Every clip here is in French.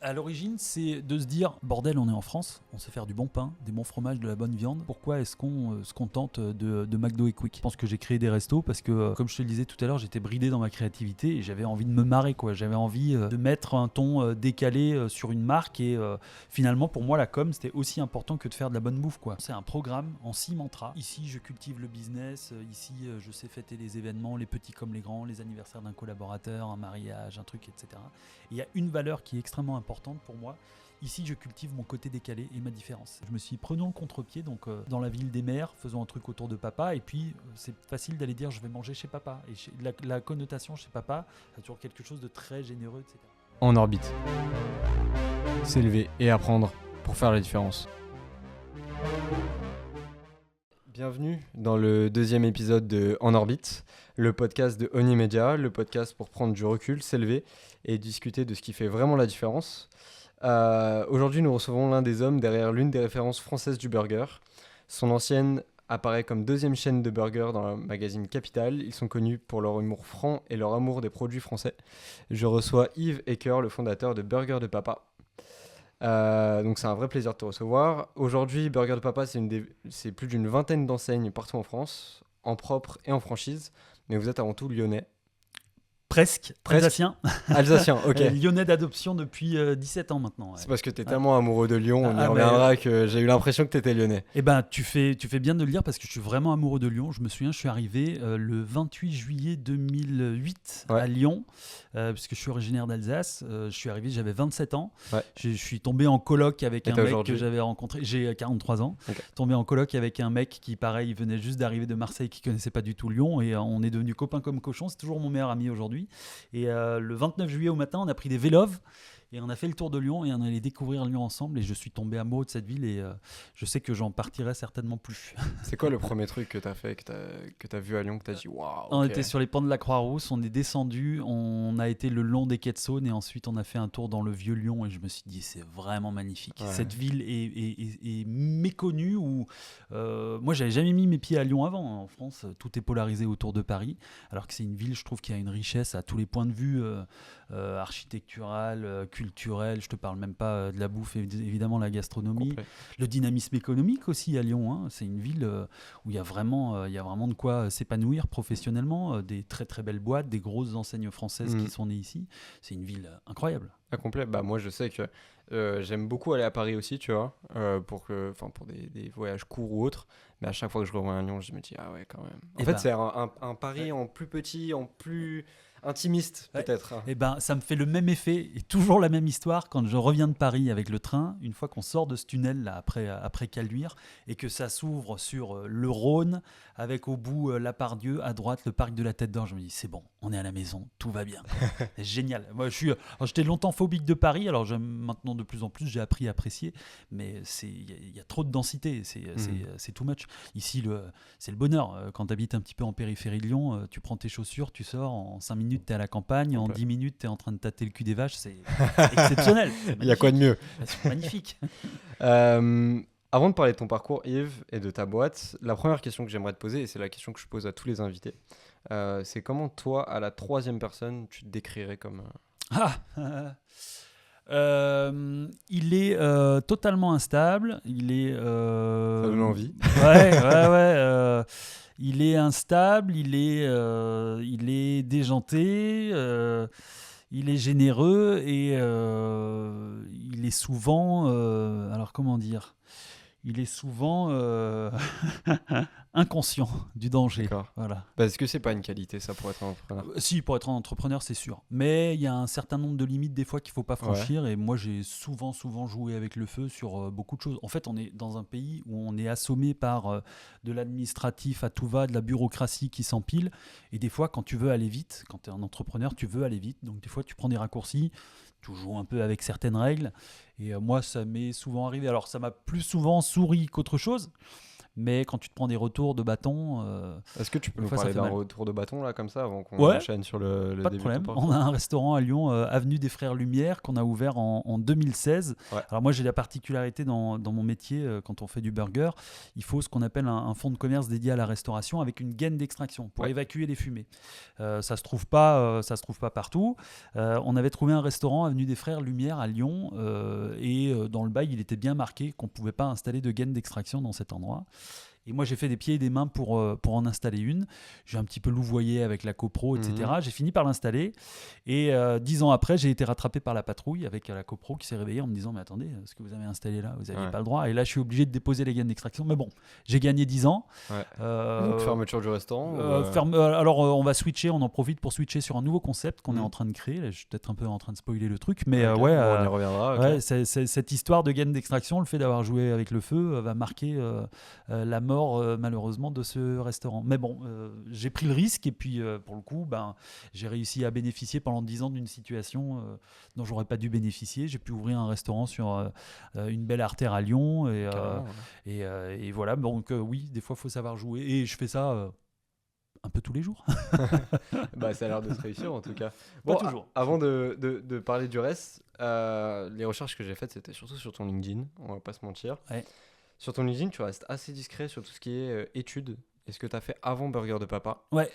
À l'origine, c'est de se dire, bordel, on est en France, on sait faire du bon pain, des bons fromages, de la bonne viande. Pourquoi est-ce qu'on se contente de McDo et Quick ? Je pense que j'ai créé des restos parce que, comme je te le disais tout à l'heure, j'étais bridé dans ma créativité et j'avais envie de me marrer, quoi. J'avais envie de mettre un ton décalé sur une marque et finalement, pour moi, la com, c'était aussi important que de faire de la bonne bouffe, quoi. C'est un programme en 6 mantras. Ici, je cultive le business. Ici, je sais fêter les événements, les petits comme les grands, les anniversaires d'un collaborateur, un mariage, un truc, etc. Et il y a une valeur qui est extrêmement importante pour moi. Ici, je cultive mon côté décalé et ma différence. Je me suis dit, prenons le contre-pied, donc dans la ville des mers, faisons un truc autour de papa. Et puis, c'est facile d'aller dire, je vais manger chez papa. Et la connotation chez papa a toujours quelque chose de très généreux, etc. En orbite. S'élever et apprendre pour faire la différence. Bienvenue dans le deuxième épisode de En orbite, le podcast de Onimedia, le podcast pour prendre du recul, s'élever et discuter de ce qui fait vraiment la différence. Aujourd'hui, nous recevons l'un des hommes derrière l'une des références françaises du burger. Son ancienne apparaît comme deuxième chaîne de burgers dans le magazine Capital. Ils sont connus pour leur humour franc et leur amour des produits français. Je reçois Yves Ecker, le fondateur de Burger de Papa. Donc c'est un vrai plaisir de te recevoir. Aujourd'hui, Burger de Papa, c'est plus d'une vingtaine d'enseignes partout en France, en propre et en franchise. Mais vous êtes avant tout lyonnais. Presque. Alsacien. Alsacien, ok. Lyonnais d'adoption depuis 17 ans maintenant. Ouais. C'est parce que tu es tellement amoureux de Lyon, on y reviendra, que j'ai eu l'impression que tu étais lyonnais. Eh ben, tu fais bien de le dire parce que je suis vraiment amoureux de Lyon. Je me souviens, je suis arrivé le 28 juillet 2008 à Lyon, puisque je suis originaire d'Alsace. Je suis arrivé, j'avais 27 ans. Ouais. Je suis tombé en coloc avec un mec que j'avais rencontré. J'ai 43 ans. Okay. Tombé en coloc avec un mec qui, pareil, venait juste d'arriver de Marseille, qui connaissait pas du tout Lyon. Et on est devenus copains comme cochons. C'est toujours mon meilleur ami aujourd'hui. Et le 29 juillet au matin, on a pris des vélos et on a fait le tour de Lyon et on allait découvrir Lyon ensemble. Et je suis tombé amoureux de cette ville et je sais que j'en partirai certainement plus. C'est quoi le premier truc que tu as fait, que tu as vu à Lyon, que tu as dit waouh? On était sur les pans de la Croix-Rousse, on est descendu, on a été le long des quais de Saône et ensuite on a fait un tour dans le vieux Lyon et je me suis dit c'est vraiment magnifique. Ouais. Cette ville est méconnue où moi j'avais jamais mis mes pieds à Lyon avant. En France, tout est polarisé autour de Paris, alors que c'est une ville, je trouve, qui a une richesse à tous les points de vue, architecturale, culturelle. Je te parle même pas de la bouffe, évidemment la gastronomie, le dynamisme économique aussi à Lyon. Hein. C'est une ville où il y a vraiment de quoi s'épanouir professionnellement, des très très belles boîtes, des grosses enseignes françaises qui sont nées ici. C'est une ville incroyable. Ah, complet. Bah moi je sais que j'aime beaucoup aller à Paris aussi, tu vois, pour des voyages courts ou autres. Mais à chaque fois que je revois un Lyon, je me dis ah ouais quand même. En fait, c'est un Paris en plus petit, en plus intimiste peut-être. Et ben ça me fait le même effet et toujours la même histoire quand je reviens de Paris avec le train, une fois qu'on sort de ce tunnel là après Caluire et que ça s'ouvre sur le Rhône avec au bout la Part-Dieu, à droite le parc de la Tête d'Or. Je me dis c'est bon, on est à la maison, tout va bien. C'est génial. Moi j'étais longtemps phobique de Paris, alors maintenant de plus en plus j'ai appris à apprécier, mais il y a trop de densité, c'est too much. Ici c'est le bonheur. Quand tu habites un petit peu en périphérie de Lyon, tu prends tes chaussures, tu sors en 5 minutes t'es à la campagne, en 10 minutes t'es en train de tâter le cul des vaches, c'est exceptionnel. Il y a quoi de mieux? C'est magnifique. Avant de parler de ton parcours, Yves, et de ta boîte, la première question que j'aimerais te poser, et c'est la question que je pose à tous les invités, c'est comment toi, à la troisième personne, tu te décrirais comme... il est totalement instable, il est... Ça donne envie. Ouais. Il est instable, il est déjanté, il est généreux et il est souvent... alors comment dire ? Il est souvent inconscient du danger. D'accord. Voilà. Est-ce que c'est pas une qualité ça pour être un entrepreneur ? Si, pour être un entrepreneur, c'est sûr. Mais il y a un certain nombre de limites des fois qu'il ne faut pas franchir. Ouais. Et moi, j'ai souvent joué avec le feu sur beaucoup de choses. En fait, on est dans un pays où on est assommé par de l'administratif à tout va, de la bureaucratie qui s'empile. Et des fois, quand tu veux aller vite, quand tu es un entrepreneur, tu veux aller vite. Donc des fois, tu prends des raccourcis. Tu joues un peu avec certaines règles. Et moi, ça m'est souvent arrivé. Alors, ça m'a plus souvent souri qu'autre chose. mais quand tu te prends des retours de bâton, Est-ce que tu peux nous fois, ça parler fait d'un mal. retour de bâton là comme ça avant qu'on Ouais. enchaîne sur le Pas de début de problème. ton On parcours? a un restaurant à Lyon, avenue des Frères Lumière, qu'on a ouvert en 2016. Ouais. Alors moi, j'ai la particularité dans mon métier, quand on fait du burger, il faut ce qu'on appelle un fonds de commerce dédié à la restauration avec une gaine d'extraction pour Ouais. évacuer les fumées. Ça se trouve pas partout. On avait trouvé un restaurant avenue des Frères Lumière à Lyon, et dans le bail, il était bien marqué qu'on pouvait pas installer de gaine d'extraction dans cet endroit. Et moi, j'ai fait des pieds et des mains pour en installer une. J'ai un petit peu louvoyé avec la copro, etc. J'ai fini par l'installer. Et 10 ans après, j'ai été rattrapé par la patrouille avec la copro qui s'est réveillée en me disant « Mais attendez, ce que vous avez installé là, vous n'aviez Ouais. pas le droit. » Et là, je suis obligé de déposer les gaines d'extraction. Mais bon, j'ai gagné 10 ans. Ouais. Euh, Donc fermeture du restaurant ou, alors, on va switcher, on en profite pour switcher sur un nouveau concept qu'on est en train de créer. Là, je suis peut-être un peu en train de spoiler le truc, mais ok, ouais, bon, on y reviendra. Ok. ouais, cette histoire de gaine d'extraction, le fait d'avoir joué avec le feu, va marquer la mort, malheureusement, de ce restaurant. Mais bon, j'ai pris le risque et puis pour le coup, j'ai réussi à bénéficier pendant 10 ans d'une situation dont j'aurais pas dû bénéficier. J'ai pu ouvrir un restaurant sur une belle artère à Lyon et, Carrément, ouais. et voilà. Donc oui, des fois, il faut savoir jouer et je fais ça un peu tous les jours. Bah, ça a l'air de se réussir en tout cas. Pas Bon, toujours. avant de parler du reste, les recherches que j'ai faites, c'était surtout sur ton LinkedIn, on va pas se mentir. Ouais. Sur ton LinkedIn, tu restes assez discret sur tout ce qui est études et ce que tu as fait avant Burger de Papa. Ouais.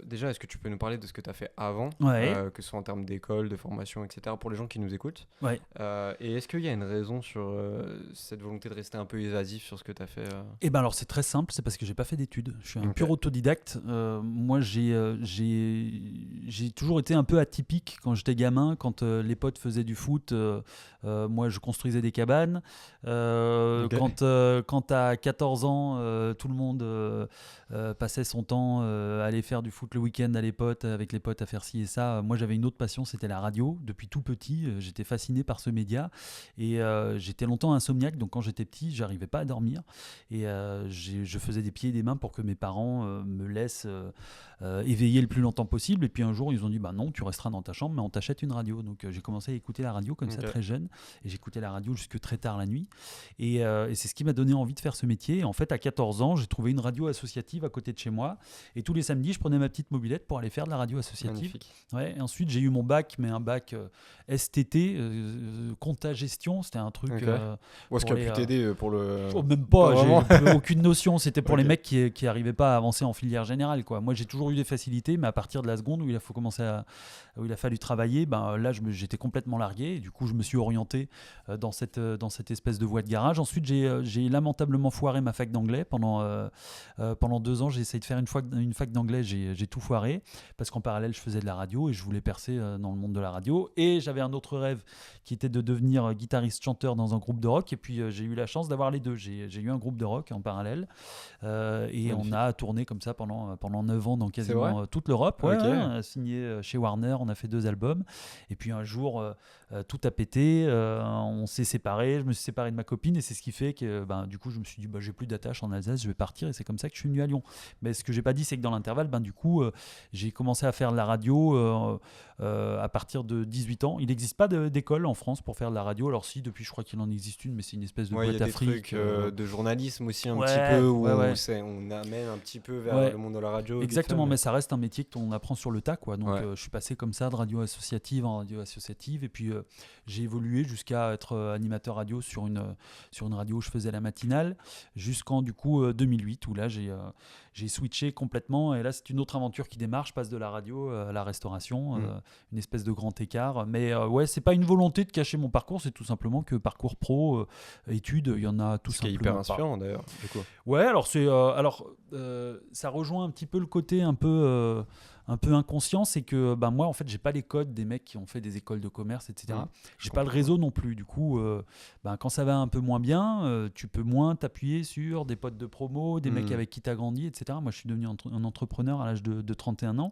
Déjà, est-ce que tu peux nous parler de ce que tu as fait avant, Ouais. que ce soit en termes d'école, de formation, etc., pour les gens qui nous écoutent? Ouais. Et est-ce qu'il y a une raison sur cette volonté de rester un peu évasif sur ce que tu as fait Eh ben alors c'est très simple, c'est parce que j'ai pas fait d'études. Je suis un Ok. pur autodidacte. Moi j'ai toujours été un peu atypique quand j'étais gamin. Quand les potes faisaient du foot, moi je construisais des cabanes. Ok. Quand à 14 ans, tout le monde passait son temps à aller faire du foot le week-end avec les potes à faire ci et ça. Moi j'avais une autre passion, c'était la radio. Depuis tout petit, j'étais fasciné par ce média et j'étais longtemps insomniaque. Donc quand j'étais petit, j'arrivais pas à dormir. Et je faisais des pieds et des mains pour que mes parents me laissent éveillé le plus longtemps possible. Et puis un jour, ils ont dit bah non, tu resteras dans ta chambre, mais on t'achète une radio. Donc j'ai commencé à écouter la radio comme ça Ok. très jeune. Et j'écoutais la radio jusque très tard la nuit. Et c'est ce qui m'a donné envie de faire ce métier. Et en fait, à 14 ans, j'ai trouvé une radio associative à côté de chez moi. Et tous les samedis, je prenais ma petite mobilette pour aller faire de la radio associative. Magnifique. Ouais, et ensuite, j'ai eu mon bac, mais un bac STT, compta gestion. C'était un truc. Ok. Où est-ce pour qu'il a les, pu t'aider pour le. Oh, même Pas pas, vraiment. j'ai aucune notion. C'était pour Ok. les mecs qui arrivaient pas à avancer en filière générale, quoi. Moi, j'ai toujours eu des facilités, mais à partir de la seconde où il a fallu travailler, là, j'étais complètement largué. Et du coup, je me suis orienté dans cette espèce de voie de garage. Ensuite, j'ai lamentablement foiré ma fac d'anglais pendant 2 ans. J'ai essayé de faire une fac d'anglais, j'ai tout foiré parce qu'en parallèle, je faisais de la radio et je voulais percer dans le monde de la radio. Et j'avais un autre rêve qui était de devenir guitariste-chanteur dans un groupe de rock. Et puis, j'ai eu la chance d'avoir les deux. J'ai eu un groupe de rock en parallèle et on Magnifique. a tourné comme ça pendant 9 ans dans vrai quasiment toute l'Europe. Ouais, Ok. ouais, on a signé chez Warner, on a fait 2 albums. Et puis un jour, tout a pété, on s'est séparés, je me suis séparé de ma copine et c'est ce qui fait que du coup, je me suis dit, j'ai plus d'attache en Alsace, je vais partir et c'est comme ça que je suis venu à Lyon. Mais ce que j'ai pas dit, c'est que dans l'intervalle, du coup, j'ai commencé à faire de la radio à partir de 18 ans. Il n'existe pas d'école en France pour faire de la radio. Alors si, depuis, je crois qu'il en existe une, mais c'est une espèce de Ouais, il y boîte a des afrique. trucs de journalisme aussi un ouais, petit peu où ouais, ouais. on amène un petit peu vers Ouais. le monde de la radio. vite Exactement, fait, mais ça reste un métier qu'on apprend sur le tas, quoi. Donc, Ouais. je suis passé comme ça de radio associative en radio associative, et puis j'ai évolué jusqu'à être animateur radio sur une radio où je faisais la matinale, jusqu'en du coup 2008, où là j'ai switché complètement, et là c'est une autre aventure qui démarre. Je passe de la radio à la restauration, une espèce de grand écart. Mais ouais, c'est pas une volonté de cacher mon parcours, c'est tout simplement que parcours pro, études, il y en a tout Ce qui est simplement hyper pas. inspirant d'ailleurs. Du coup. Ouais, alors ça rejoint un petit peu le côté un peu inconscient, c'est que moi en fait j'ai pas les codes des mecs qui ont fait des écoles de commerce, etc. J'ai pas le réseau non plus. Du coup, quand ça va un peu moins bien, tu peux moins t'appuyer sur des potes de promo, des mecs avec qui t'as grandi, etc. Moi je suis devenu un entrepreneur à l'âge de 31 ans.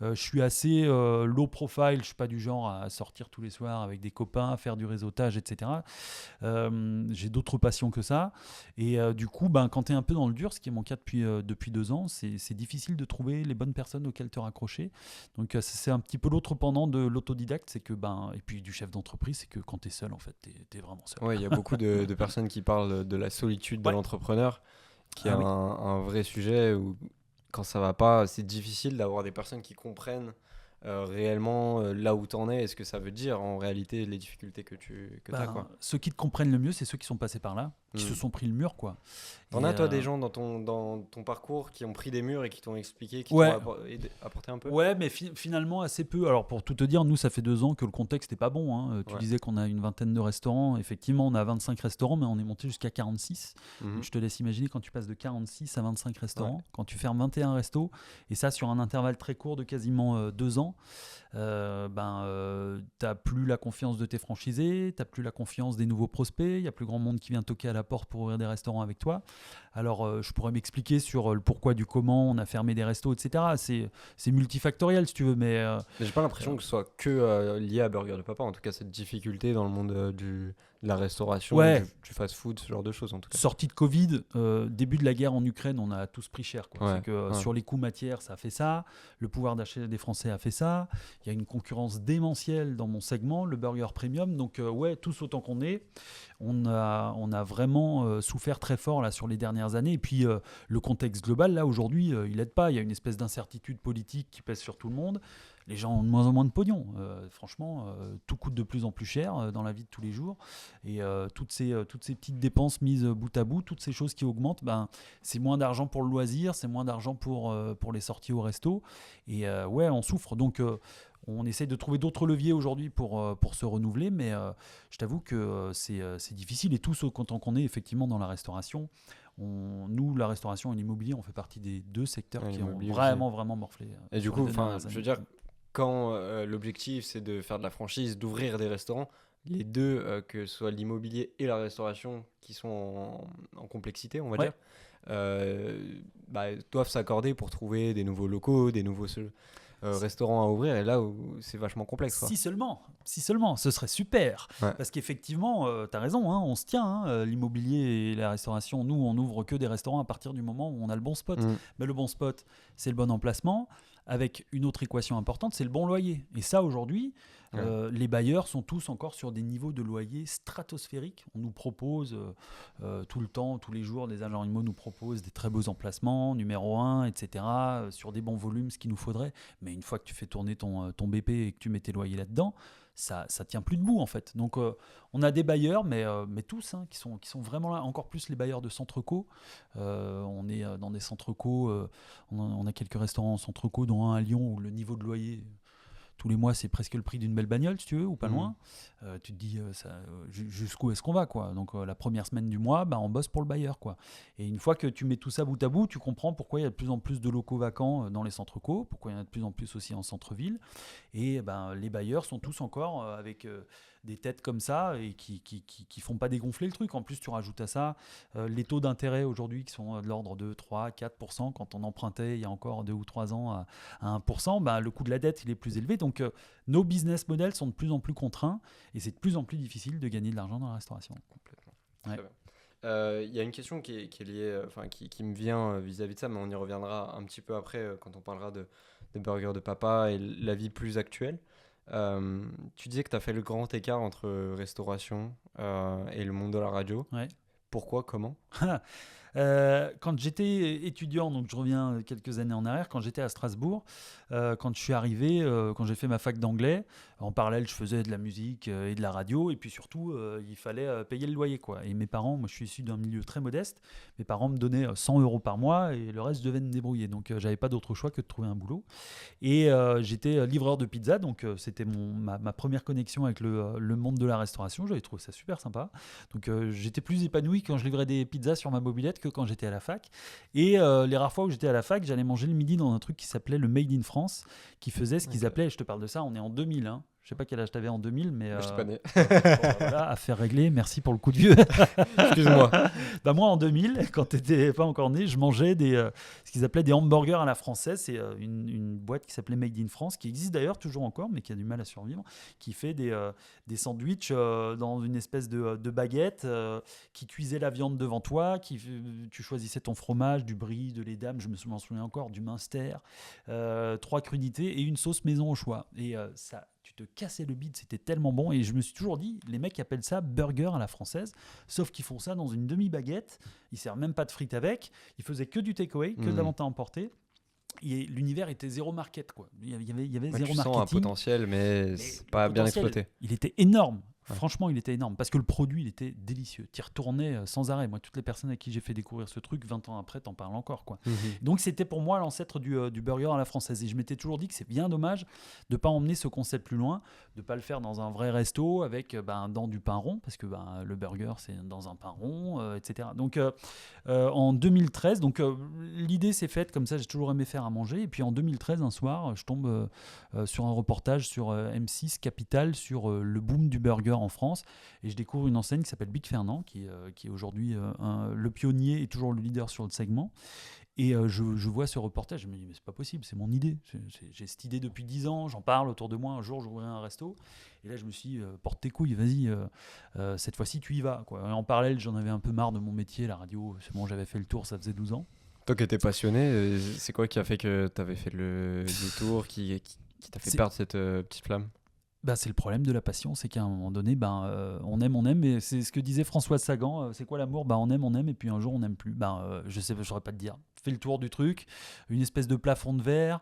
Je suis assez low profile, je suis pas du genre à sortir tous les soirs avec des copains, à faire du réseautage, etc. J'ai d'autres passions que ça. Et du coup, quand tu es un peu dans le dur, ce qui est mon cas depuis 2 ans, c'est difficile de trouver les bonnes personnes auxquelles te raconter accroché. Donc c'est un petit peu l'autre pendant de l'autodidacte, c'est que et puis du chef d'entreprise, c'est que quand tu es seul en fait, tu es vraiment seul. Ouais, il y a beaucoup de personnes qui parlent de la solitude de l'entrepreneur, qui est un vrai sujet où quand ça va pas, c'est difficile d'avoir des personnes qui comprennent réellement là où tu en es et ce que ça veut dire en réalité, les difficultés que tu as, quoi. Ceux qui te comprennent le mieux, c'est ceux qui sont passés par là, qui se sont pris le mur, quoi. T'en as, toi, des gens dans ton parcours qui ont pris des murs et qui t'ont expliqué, qui t'ont apporté un peu? Ouais, mais finalement assez peu. Alors pour tout te dire, nous ça fait 2 ans que le contexte n'est pas bon, hein. Tu disais qu'on a une vingtaine de restaurants. Effectivement, on a 25 restaurants, mais on est monté jusqu'à 46. Donc, je te laisse imaginer quand tu passes de 46 à 25 restaurants, quand tu fermes 21 restos, et ça sur un intervalle très court de quasiment 2 ans. T'as plus la confiance de tes franchisés, t'as plus la confiance des nouveaux prospects, il y a plus grand monde qui vient toquer à la porte pour ouvrir des restaurants avec toi. Alors je pourrais m'expliquer sur le pourquoi du comment on a fermé des restos, etc. C'est multifactoriel si tu veux, mais j'ai pas l'impression que ce soit que lié à Burger de Papa, en tout cas cette difficulté dans le monde de la restauration, du fast-food, ce genre de choses en tout cas. Sortie de Covid, début de la guerre en Ukraine, on a tous pris cher, quoi. C'est que sur les coûts matières, ça a fait ça, le pouvoir d'achat des Français a fait ça, il y a une concurrence démentielle dans mon segment, le burger premium, donc tous autant qu'on est, on a vraiment souffert très fort là sur les dernières années, et puis le contexte global là aujourd'hui, il aide pas, il y a une espèce d'incertitude politique qui pèse sur tout le monde. Les gens ont de moins en moins de pognon. Franchement, tout coûte de plus en plus cher dans la vie de tous les jours. Et toutes ces petites dépenses mises bout à bout, toutes ces choses qui augmentent, c'est moins d'argent pour le loisir, c'est moins d'argent pour les sorties au resto. Et on souffre. Donc, on essaie de trouver d'autres leviers aujourd'hui pour se renouveler. Mais je t'avoue que c'est difficile. Et tous autant qu'on est effectivement dans la restauration, nous, la restauration et l'immobilier, on fait partie des 2 secteurs qui ont vraiment morflé. Et du coup, je veux dire, quand l'objectif c'est de faire de la franchise, d'ouvrir des restaurants, les deux, que ce soit l'immobilier et la restauration qui sont en complexité, on va dire, doivent s'accorder pour trouver des nouveaux locaux, des nouveaux restaurants à ouvrir, et là où c'est vachement complexe, quoi. Si seulement, ce serait super. Parce qu'effectivement, tu as raison, on se tient, l'immobilier et la restauration, nous on ouvre que des restaurants à partir du moment où on a le bon spot. Mais le bon spot, c'est le bon emplacement, avec une autre équation importante, c'est le bon loyer. Et ça aujourd'hui, les bailleurs sont tous encore sur des niveaux de loyer stratosphériques. On nous propose tout le temps, tous les jours, des agents immo nous proposent des très beaux emplacements, numéro 1, etc., sur des bons volumes, ce qu'il nous faudrait. Mais une fois que tu fais tourner ton BP et que tu mets tes loyers là-dedans, ça tient plus debout en fait. Donc on a des bailleurs, mais tous qui sont vraiment là, encore plus les bailleurs de centre co. On est dans des centre co, on a quelques restaurants en centre co, dont un à Lyon où le niveau de loyer tous les mois c'est presque le prix d'une belle bagnole si tu veux, ou pas loin. Tu te dis jusqu'où est-ce qu'on va, quoi. Donc la première semaine du mois, on bosse pour le bailleur, quoi. Et une fois que tu mets tout ça bout à bout, tu comprends pourquoi il y a de plus en plus de locaux vacants dans les centres co, pourquoi il y en a de plus en plus aussi en centre-ville. Et les bailleurs sont tous encore avec des têtes comme ça et qui font pas dégonfler le truc. En plus, tu rajoutes à ça les taux d'intérêt aujourd'hui qui sont de l'ordre de 3, 4%. Quand on empruntait il y a encore 2 ou 3 ans à 1%, le coût de la dette il est plus élevé. Donc nos business models sont de plus en plus contraints et c'est de plus en plus difficile de gagner de l'argent dans la restauration. Complètement. Il y a une question qui est liée, qui me vient vis-à-vis de ça, mais on y reviendra un petit peu après quand on parlera de Burger de Papa et la vie plus actuelle. Tu disais que tu as fait le grand écart entre restauration et le monde de la radio. Ouais. Pourquoi, comment? Quand j'étais étudiant, donc je reviens quelques années en arrière, quand j'étais à Strasbourg, quand je suis arrivé, quand j'ai fait ma fac d'anglais, en parallèle je faisais de la musique et de la radio, et puis surtout il fallait payer le loyer, quoi. Et mes parents, moi je suis issu d'un milieu très modeste, mes parents me donnaient 100 € par mois et le reste je devais me débrouiller, donc j'avais pas d'autre choix que de trouver un boulot. Et j'étais livreur de pizza, donc c'était ma première connexion avec le monde de la restauration. J'avais trouvé ça super sympa, donc j'étais plus épanoui quand je livrais des pizzas sur ma mobilette que quand j'étais à la fac. Et les rares fois où j'étais à la fac, j'allais manger le midi dans un truc qui s'appelait le Made in France, qui faisait ce qu'ils appelaient, je te parle de ça, on est en 2000, Je sais pas quel âge t'avais en 2000, mais Je suis pas né. voilà, affaire réglée. Merci pour le coup de vieux. Excuse-moi. Bah moi en 2000, quand t'étais pas encore né, je mangeais ce qu'ils appelaient des hamburgers à la française. C'est une boîte qui s'appelait Made in France, qui existe d'ailleurs toujours encore, mais qui a du mal à survivre, qui fait des sandwichs dans une espèce de baguette, qui cuisait la viande devant toi, tu choisissais ton fromage, du brie, de lait d'âme, je m'en souviens encore, du Munster, 3 crudités et une sauce maison au choix. Et ça, tu te cassais le bide, c'était tellement bon. Et je me suis toujours dit, les mecs appellent ça burger à la française, sauf qu'ils font ça dans une demi-baguette. Ils ne servent même pas de frites avec. Ils faisaient que du takeaway, que de la vente à emporter. Et l'univers était zéro market, quoi. Il y avait zéro Tu sens marketing. un potentiel, mais c'est pas bien exploité. Il était énorme. Ouais. Franchement, il était énorme parce que le produit, il était délicieux. Tu y retournais sans arrêt. Moi, toutes les personnes à qui j'ai fait découvrir ce truc, 20 ans après, t'en parles encore, quoi. Donc, c'était pour moi l'ancêtre du burger à la française. Et je m'étais toujours dit que c'est bien dommage de ne pas emmener ce concept plus loin, de ne pas le faire dans un vrai resto avec dans du pain rond, parce que le burger, c'est dans un pain rond, etc. Donc, en 2013, l'idée s'est faite comme ça. J'ai toujours aimé faire à manger. Et puis, en 2013, un soir, je tombe sur un reportage sur M6 Capital sur le boom du burger en France, et je découvre une enseigne qui s'appelle Big Fernand, qui est aujourd'hui le pionnier et toujours le leader sur le segment. Et je vois ce reportage, je me dis mais c'est pas possible, c'est mon idée. J'ai cette idée depuis 10 ans, j'en parle autour de moi. Un jour j'ouvrirai un resto, et là je me suis dit porte tes couilles, vas-y, cette fois-ci tu y vas, quoi. Et en parallèle, j'en avais un peu marre de mon métier, la radio, c'est bon, j'avais fait le tour, ça faisait 12 ans. Toi qui étais passionné, c'est quoi qui a fait que tu avais fait le tour, qui t'a fait perdre cette petite flamme? C'est le problème de la passion, c'est qu'à un moment donné, on aime, et c'est ce que disait Françoise Sagan, c'est quoi l'amour? On aime, et puis un jour on n'aime plus. Je saurais pas te dire. Fais le tour du truc, une espèce de plafond de verre,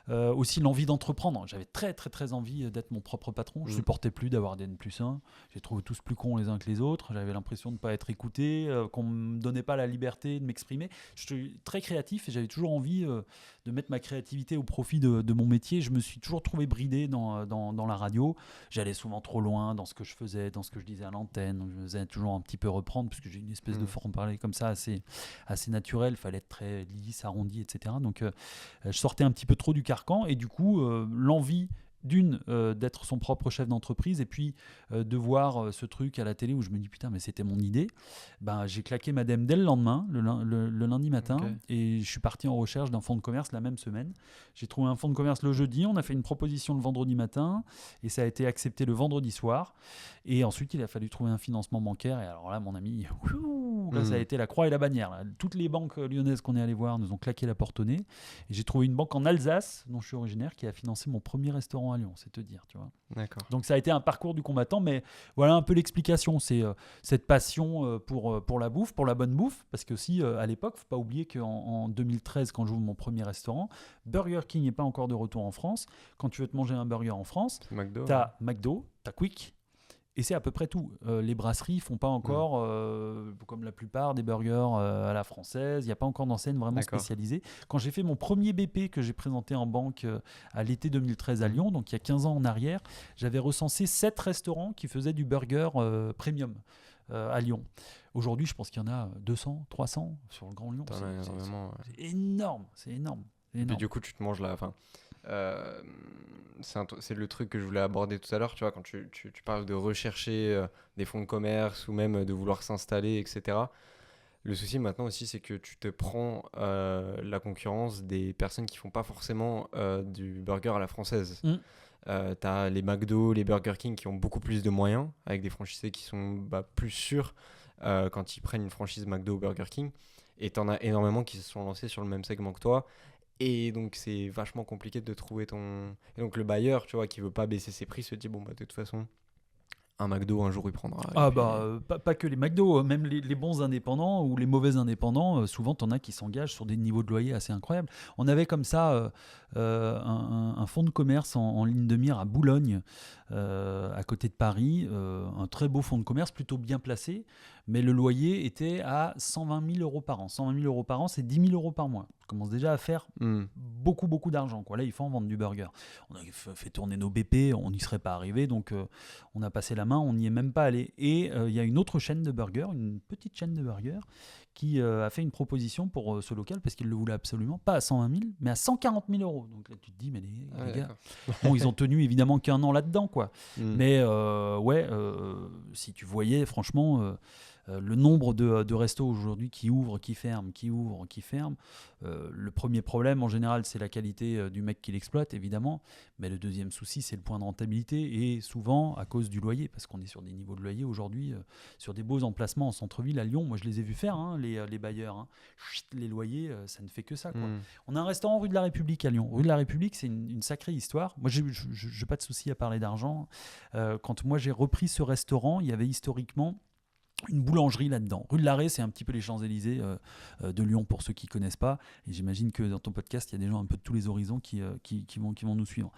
aussi l'envie d'entreprendre. J'avais très très très envie d'être mon propre patron. Je supportais plus d'avoir des N+1. J'ai trouvé tous plus cons les uns que les autres. J'avais l'impression de ne pas être écouté, qu'on me donnait pas la liberté de m'exprimer. Je suis très créatif et j'avais toujours envie de mettre ma créativité au profit de mon métier. Je me suis toujours trouvé bridé dans la radio. J'allais souvent trop loin dans ce que je faisais, dans ce que je disais à l'antenne. Donc je me faisais toujours un petit peu reprendre, parce que j'ai une espèce de forme parler comme ça assez naturelle. Il fallait être très lisse, arrondi, etc. Donc je sortais un petit peu trop du carcan, et du coup l'envie d'être son propre chef d'entreprise, et puis de voir ce truc à la télé où je me dis putain mais c'était mon idée, j'ai claqué madame dès le lendemain, le lundi matin, et je suis parti en recherche d'un fonds de commerce la même semaine. J'ai trouvé un fonds de commerce le jeudi, on a fait une proposition le vendredi matin et ça a été accepté le vendredi soir, et ensuite il a fallu trouver un financement bancaire, et alors là mon ami, là ça a été la croix et la bannière, là. Toutes les banques lyonnaises qu'on est allé voir nous ont claqué la porte au nez, et j'ai trouvé une banque en Alsace dont je suis originaire qui a financé mon premier restaurant à Lyon, c'est te dire, tu vois. D'accord. Donc ça a été un parcours du combattant, mais voilà un peu l'explication, c'est cette passion pour la bouffe, pour la bonne bouffe, parce que aussi à l'époque, faut pas oublier qu'en 2013, quand j'ouvre mon premier restaurant, Burger King n'est pas encore de retour en France. Quand tu veux te manger un burger en France, t'as McDo, t'as Quick, et c'est à peu près tout. Les brasseries font pas encore, comme la plupart des burgers à la française, il n'y a pas encore d'enseigne vraiment spécialisée. Quand j'ai fait mon premier BP que j'ai présenté en banque à l'été 2013 à Lyon, donc il y a 15 ans en arrière, j'avais recensé 7 restaurants qui faisaient du burger premium à Lyon. Aujourd'hui, je pense qu'il y en a 200, 300 sur le Grand Lyon. C'est énorme, c'est énorme. Et du coup, tu te manges là. C'est le truc que je voulais aborder tout à l'heure, tu vois, quand tu parles de rechercher des fonds de commerce ou même de vouloir s'installer, etc. Le souci maintenant aussi, c'est que tu te prends la concurrence des personnes qui font pas forcément du burger à la française. T'as les McDo, les Burger King qui ont beaucoup plus de moyens, avec des franchisés qui sont plus sûrs quand ils prennent une franchise McDo ou Burger King, et t'en as énormément qui se sont lancés sur le même segment que toi. Et donc, c'est vachement compliqué de trouver ton... Et donc, le bailleur, tu vois, qui veut pas baisser ses prix, se dit, bon, de toute façon, un McDo, un jour, il prendra. Pas que les McDo, même les bons indépendants ou les mauvais indépendants, souvent, t'en as qui s'engagent sur des niveaux de loyer assez incroyables. On avait comme ça un fonds de commerce en ligne de mire à Boulogne, à côté de Paris, un très beau fonds de commerce, plutôt bien placé, mais le loyer était à 120 000 euros par an. 120 000 euros par an, c'est 10 000 euros par mois. commence déjà à faire beaucoup d'argent, quoi. Là, il faut en vendre du burger. On a fait tourner nos BP, on n'y serait pas arrivé, donc on a passé la main, on n'y est même pas allé. Et il y a une autre chaîne de burgers, une petite chaîne de burgers, qui a fait une proposition pour ce local, parce qu'il le voulait absolument, pas à 120 000, mais à 140 000 euros. Donc là, tu te dis, mais les gars, bon, ils ont tenu évidemment qu'un an là-dedans, quoi. Mais si tu voyais, franchement, le nombre de restos aujourd'hui qui ouvrent, qui ferment, le premier problème en général, c'est la qualité du mec qui l'exploite, évidemment. Mais le deuxième souci, c'est le point de rentabilité, et souvent à cause du loyer, parce qu'on est sur des niveaux de loyer aujourd'hui, sur des beaux emplacements en centre-ville à Lyon. Moi, je les ai vus faire, hein, les bailleurs. Hein. Chut, les loyers, ça ne fait que ça, quoi. On a un restaurant rue de la République à Lyon. Rue de la République, c'est une sacrée histoire. Moi, je n'ai pas de souci à parler d'argent. Quand moi, j'ai repris ce restaurant, il y avait historiquement une boulangerie là-dedans. Rue de l'Arrêt, c'est un petit peu les Champs-Élysées de Lyon, pour ceux qui ne connaissent pas. Et j'imagine que dans ton podcast, il y a des gens un peu de tous les horizons qui vont nous suivre.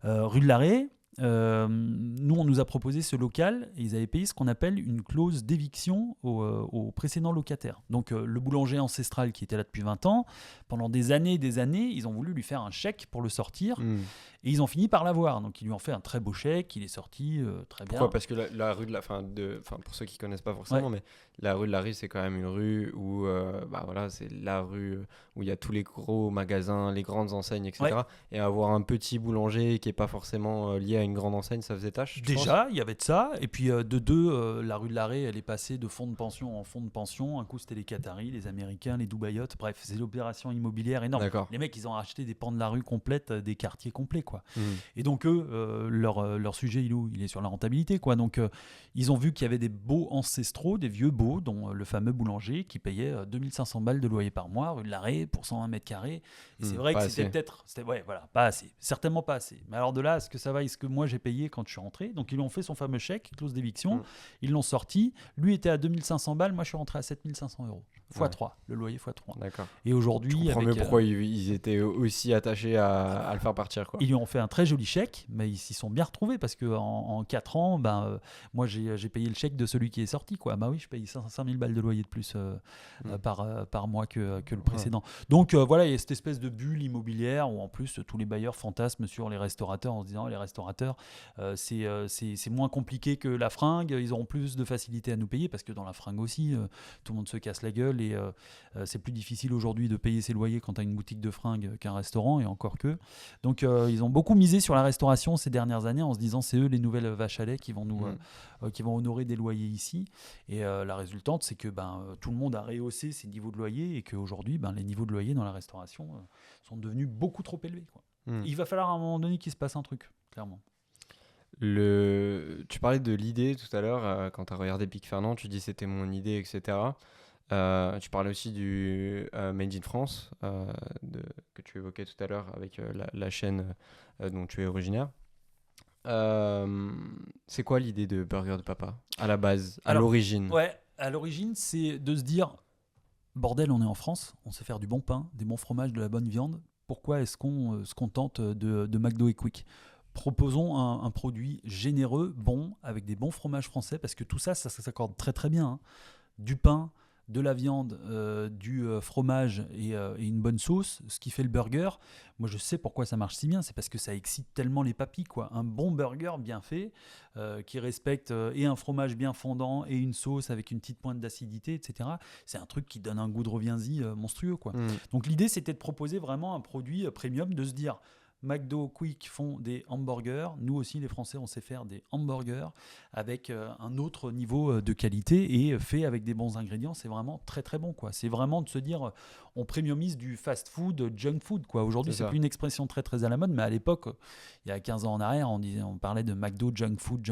Rue de l'Arrêt, nous, on nous a proposé ce local, et ils avaient payé ce qu'on appelle une clause d'éviction au précédent locataire. Donc le boulanger ancestral qui était là depuis 20 ans, pendant des années, ils ont voulu lui faire un chèque pour le sortir. Et ils ont fini par l'avoir. Donc ils lui ont fait un très beau chèque, il est sorti très bien. Pourquoi ? Parce que la rue de la pour ceux qui connaissent pas forcément, mais la rue de la Rue, c'est quand même une rue où c'est la rue où il y a tous les gros magasins, les grandes enseignes, etc. Ouais. Et avoir un petit boulanger qui est pas forcément lié à une grande enseigne, ça faisait tâche. Déjà, il y avait de ça. Et puis de deux, la rue de l'Arrêt, elle est passée de fonds de pension en fonds de pension. Un coup, c'était les Qataris, les Américains, les Dubaïotes. Bref, c'est l'opération immobilière énorme. D'accord. Les mecs, ils ont racheté des pans de la rue complètes, des quartiers complets, quoi. Et donc eux, leur sujet, il est sur la rentabilité, quoi. Donc ils ont vu qu'il y avait des beaux ancestraux, des vieux beaux, dont le fameux boulanger qui payait 2500 balles de loyer par mois, rue de l'Arrêt, pour 120 mètres carrés. Et c'est vrai que pas assez, certainement pas assez. Mais alors de là, est-ce que ça va, est-ce que moi j'ai payé quand je suis rentré? Donc ils lui ont fait son fameux chèque, clause d'éviction, ils l'ont sorti. Lui était à 2500 balles, moi je suis rentré à 7500 euros. x3, le loyer x3. D'accord. Et aujourd'hui, je comprends mieux pourquoi ils étaient aussi attachés à le faire partir, quoi. Ils lui ont fait un très joli chèque, mais ils s'y sont bien retrouvés, parce qu'en 4 ans, moi j'ai payé le chèque de celui qui est sorti, quoi. Bah oui, je paye 500 000 balles de loyer de plus par mois que le précédent. Donc voilà, il y a cette espèce de bulle immobilière où en plus tous les bailleurs fantasment sur les restaurateurs en se disant les restaurateurs, c'est moins compliqué que la fringue, ils auront plus de facilité à nous payer, parce que dans la fringue aussi, tout le monde se casse la gueule, et c'est plus difficile aujourd'hui de payer ses loyers quand tu as une boutique de fringues qu'un restaurant, et encore que. Donc ils ont beaucoup misé sur la restauration ces dernières années en se disant c'est eux les nouvelles vaches à lait qui vont qui vont honorer des loyers ici. Et la résultante, c'est que tout le monde a rehaussé ses niveaux de loyer, et qu'aujourd'hui les niveaux de loyer dans la restauration sont devenus beaucoup trop élevés, quoi. Il va falloir à un moment donné qu'il se passe un truc, clairement. Tu parlais de l'idée tout à l'heure, quand tu as regardé Pic Fernand, tu dis c'était mon idée, etc. Tu parlais aussi du Made in France, que tu évoquais tout à l'heure avec la chaîne dont tu es originaire. C'est quoi l'idée de Burger de Papa à la base, à l'origine? Ouais, à l'origine, c'est de se dire bordel, on est en France, on sait faire du bon pain, des bons fromages, de la bonne viande. Pourquoi est-ce qu'on se contente de McDo et Quick? Proposons un produit généreux, bon, avec des bons fromages français, parce que tout ça s'accorde très très bien, hein. Du pain, de la viande, du fromage et une bonne sauce, ce qui fait le burger. Moi, je sais pourquoi ça marche si bien, c'est parce que ça excite tellement les papilles, quoi. Un bon burger bien fait, qui respecte et un fromage bien fondant et une sauce avec une petite pointe d'acidité, etc. C'est un truc qui donne un goût de reviens-y monstrueux, quoi. Donc l'idée, c'était de proposer vraiment un produit premium, de se dire McDo, Quick font des hamburgers. Nous aussi, les Français, on sait faire des hamburgers avec un autre niveau de qualité et fait avec des bons ingrédients. C'est vraiment très très bon, quoi. C'est vraiment de se dire, on premiumise du fast-food, junk food, quoi. Aujourd'hui, c'est plus une expression très très à la mode, mais à l'époque, il y a 15 ans en arrière, on parlait de McDo, junk food.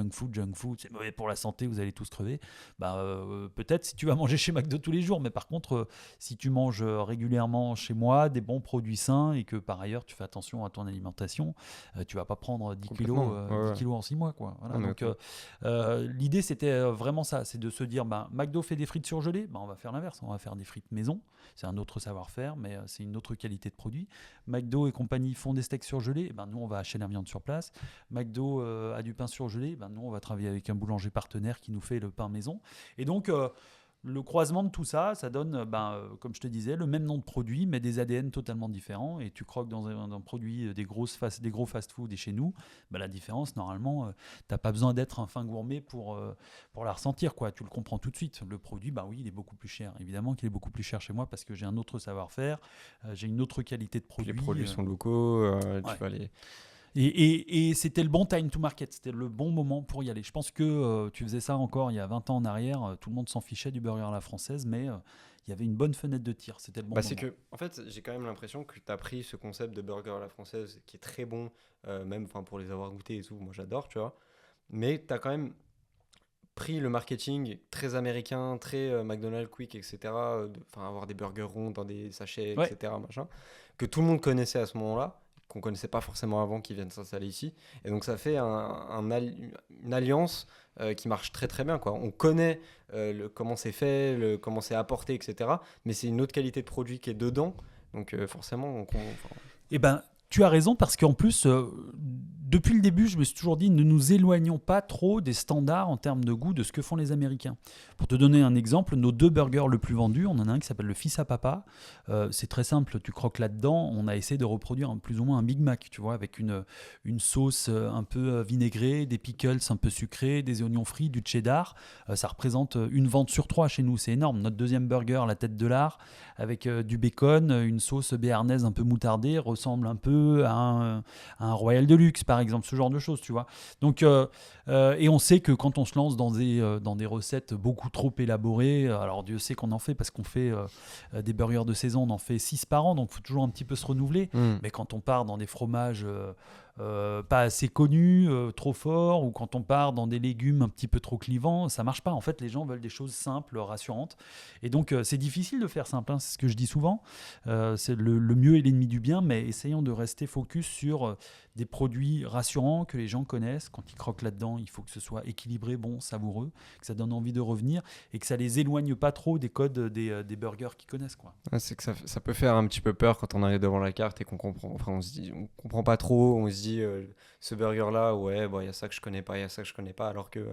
C'est mauvais pour la santé, vous allez tous crever. Peut-être si tu vas manger chez McDo tous les jours, mais par contre, si tu manges régulièrement chez moi des bons produits sains et que par ailleurs tu fais attention à ton alimentation, tu vas pas prendre 10 kilos en 6 mois, quoi. Voilà, donc l'idée, c'était vraiment ça, c'est de se dire McDo fait des frites surgelées, on va faire l'inverse, on va faire des frites maison. C'est un autre savoir-faire, mais c'est une autre qualité de produit. McDo et compagnie font des steaks surgelés, nous on va acheter la viande sur place. McDo a du pain surgelé, nous on va travailler avec un boulanger partenaire qui nous fait le pain maison. Et donc Le croisement de tout ça, ça donne, comme je te disais, le même nom de produit, mais des ADN totalement différents. Et tu croques dans un produit des gros fast-food et chez nous, la différence, normalement, tu n'as pas besoin d'être un fin gourmet pour la ressentir, quoi. Tu le comprends tout de suite. Le produit, oui, il est beaucoup plus cher. Évidemment qu'il est beaucoup plus cher chez moi parce que j'ai un autre savoir-faire, j'ai une autre qualité de produit. Les produits sont locaux, ouais. Tu vas les... Et c'était le bon time to market, c'était le bon moment pour y aller. Je pense que tu faisais ça encore il y a 20 ans en arrière, tout le monde s'en fichait du burger à la française, mais il y avait une bonne fenêtre de tir, c'était le bon moment. C'est que, en fait, j'ai quand même l'impression que tu as pris ce concept de burger à la française qui est très bon, même pour les avoir goûtés et tout, moi j'adore, tu vois. Mais tu as quand même pris le marketing très américain, très McDonald's, Quick, etc. Avoir des burgers ronds dans des sachets, Ouais. etc. Machin, que tout le monde connaissait à ce moment-là, qu'on connaissait pas forcément avant qu'ils viennent s'installer ici. Et donc ça fait une alliance qui marche très très bien, quoi. On connaît comment c'est fait, comment c'est apporté, etc. Mais c'est une autre qualité de produit qui est dedans. Donc forcément... Tu as raison parce qu'en plus, depuis le début, je me suis toujours dit ne nous éloignons pas trop des standards en termes de goût de ce que font les Américains. Pour te donner un exemple, nos 2 burgers le plus vendus, on en a un qui s'appelle le Fils à Papa. C'est très simple, tu croques là-dedans. On a essayé de reproduire plus ou moins un Big Mac, tu vois, avec une sauce un peu vinaigrée, des pickles un peu sucrés, des oignons frits, du cheddar. Ça représente une vente sur 3 chez nous, c'est énorme. Notre deuxième burger, la tête de lard, avec du bacon, une sauce béarnaise un peu moutardée, ressemble un peu à un Royal Deluxe par exemple, ce genre de choses, tu vois. Donc et on sait que quand on se lance dans des recettes beaucoup trop élaborées, alors Dieu sait qu'on en fait parce qu'on fait des burgers de saison, on en fait 6 par an, donc il faut toujours un petit peu se renouveler. Mais quand on part dans des fromages pas assez connus, trop forts, ou quand on part dans des légumes un petit peu trop clivants, ça marche pas. En fait, les gens veulent des choses simples, rassurantes. Et donc, c'est difficile de faire simple, hein, c'est ce que je dis souvent. C'est le mieux est l'ennemi du bien, mais essayons de rester focus sur des produits rassurants que les gens connaissent. Quand ils croquent là-dedans, il faut que ce soit équilibré, bon, savoureux, que ça donne envie de revenir et que ça les éloigne pas trop des codes des burgers qu'ils connaissent, quoi. C'est que ça peut faire un petit peu peur quand on arrive devant la carte et qu'on comprend. Enfin, on se dit, on comprend pas trop. On se dit, ce burger-là, ouais, il y a ça que je connais pas, il y a ça que je connais pas, alors que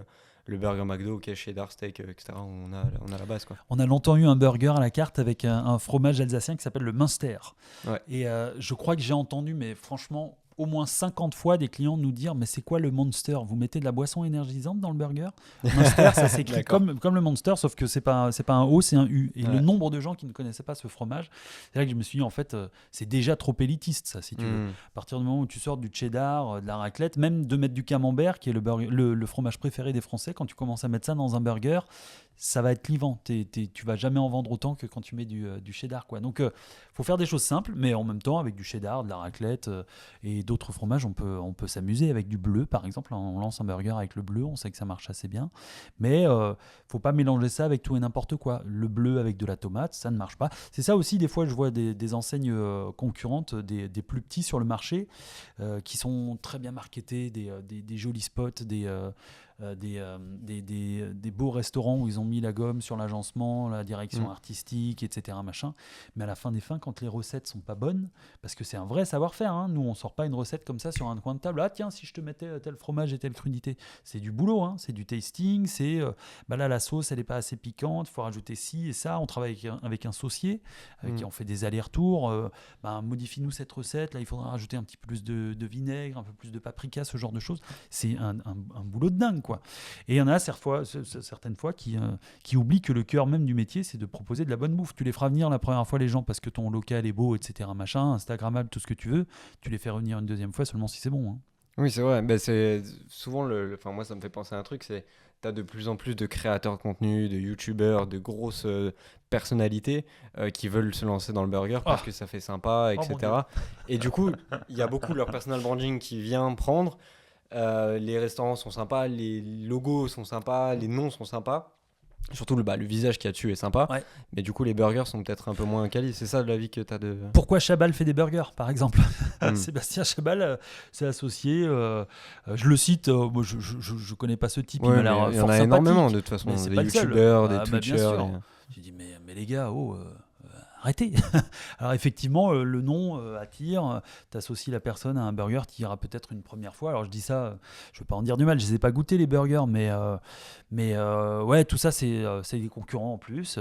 le burger McDo, ok, cheddar, steak, etc., on a la base, quoi. On a longtemps eu un burger à la carte avec un fromage alsacien qui s'appelle le Münster. Ouais. Et je crois que j'ai entendu, mais franchement, au moins 50 fois des clients nous dire mais c'est quoi le Monster? Vous mettez de la boisson énergisante dans le burger? Monster, ça s'écrit comme le Monster, sauf que c'est pas un O, c'est un U. Et le nombre de gens qui ne connaissaient pas ce fromage, c'est là que je me suis dit en fait c'est déjà trop élitiste ça, si tu veux. À partir du moment où tu sors du cheddar, de la raclette, même de mettre du camembert qui est le fromage préféré des Français, quand tu commences à mettre ça dans un burger, ça va être clivant. Tu vas jamais en vendre autant que quand tu mets du cheddar, quoi. Donc faut faire des choses simples, mais en même temps avec du cheddar, de la raclette et d'autres fromages, on peut s'amuser avec du bleu, par exemple. On lance un burger avec le bleu, on sait que ça marche assez bien, mais faut pas mélanger ça avec tout et n'importe quoi. Le bleu avec de la tomate, ça ne marche pas. C'est ça aussi, des fois je vois des enseignes concurrentes, des plus petits sur le marché, qui sont très bien marketés, des jolis spots, des beaux restaurants où ils ont mis la gomme sur l'agencement, la direction artistique, etc. Machin. Mais à la fin des fins, quand les recettes sont pas bonnes, parce que c'est un vrai savoir-faire, hein, nous on sort pas une recette comme ça sur un coin de table. Ah tiens, si je te mettais tel fromage et telle crudité, c'est du boulot, hein, c'est du tasting, c'est là la sauce elle est pas assez piquante, il faut rajouter ci et ça. On travaille avec un saucier, avec qui on fait des allers-retours. Modifie-nous cette recette, là il faudra rajouter un petit peu plus de vinaigre, un peu plus de paprika, ce genre de choses. C'est un boulot de dingue, quoi. Et il y en a certaines fois qui oublient que le cœur même du métier, c'est de proposer de la bonne bouffe. Tu les feras venir la première fois les gens parce que ton local est beau, etc. Machin, instagrammable, tout ce que tu veux. Tu les fais revenir une deuxième fois seulement si c'est bon, hein. Oui, c'est vrai. C'est souvent enfin, moi, ça me fait penser à un truc, c'est t'as de plus en plus de créateurs de contenu, de youtubeurs, de grosses personnalités qui veulent se lancer dans le burger parce que ça fait sympa, etc. Et du coup, il y a beaucoup leur personal branding qui vient prendre. Les restaurants sont sympas, les logos sont sympas, les noms sont sympas. Surtout le visage qu'il y a dessus est sympa, mais du coup les burgers sont peut-être un peu moins quali. C'est ça l'avis que tu as de... Pourquoi Chabal fait des burgers, par exemple? Sébastien Chabal s'est associé, je le cite, moi, je connais pas ce type, il y en a énormément de toute façon, des youtubeurs, des twitchers. J'ai dit mais les gars, arrêtez. Alors effectivement, le nom attire. Tu associes la personne à un burger qui ira peut-être une première fois. Alors je dis ça, je ne veux pas en dire du mal, je ne les ai pas goûtés les burgers, mais ouais, tout ça c'est des concurrents en plus.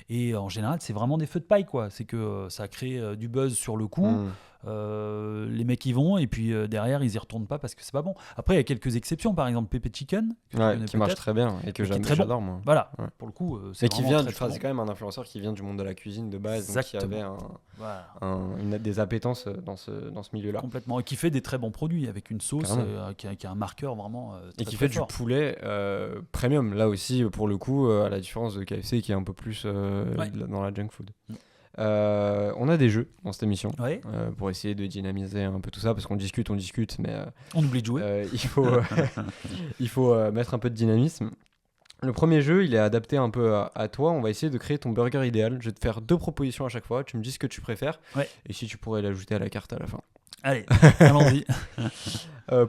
Et en général, c'est vraiment des feux de paille, quoi. C'est que ça crée du buzz sur le coup. Les mecs y vont et puis derrière ils y retournent pas parce que c'est pas bon. Après il y a quelques exceptions, par exemple Pepe Chicken qui marche très bien et que j'adore moi. Voilà, Ouais. pour le coup mais qui vient très c'est quand même un influenceur qui vient du monde de la cuisine de base, donc qui avait des appétences dans ce milieu-là. Complètement, et qui fait des très bons produits avec une sauce qui a un marqueur vraiment très, et qui très fait fort. Du poulet premium là aussi pour le coup, à la différence de KFC qui est un peu plus dans la junk food. On a des jeux dans cette émission pour essayer de dynamiser un peu tout ça parce qu'on discute mais on oublie de jouer. il faut mettre un peu de dynamisme. Le premier jeu, il est adapté un peu à toi. On va essayer de créer ton burger idéal. Je vais te faire 2 propositions à chaque fois. Tu me dis ce que tu préfères et si tu pourrais l'ajouter à la carte à la fin. Allez, allons-y.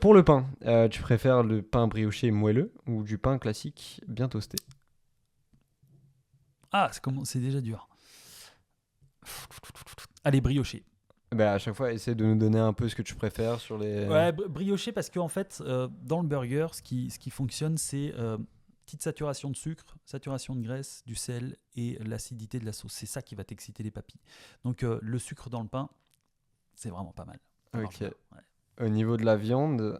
Pour le pain, tu préfères le pain brioché moelleux ou du pain classique bien toasté? Ah, c'est déjà dur. Allez, brioché. À chaque fois, essaie de nous donner un peu ce que tu préfères sur les... Ouais, brioché parce qu'en fait, dans le burger, ce qui fonctionne, c'est petite saturation de sucre, saturation de graisse, du sel et l'acidité de la sauce. C'est ça qui va t'exciter les papilles. Donc, le sucre dans le pain, c'est vraiment pas mal. Ok. Au niveau de la viande,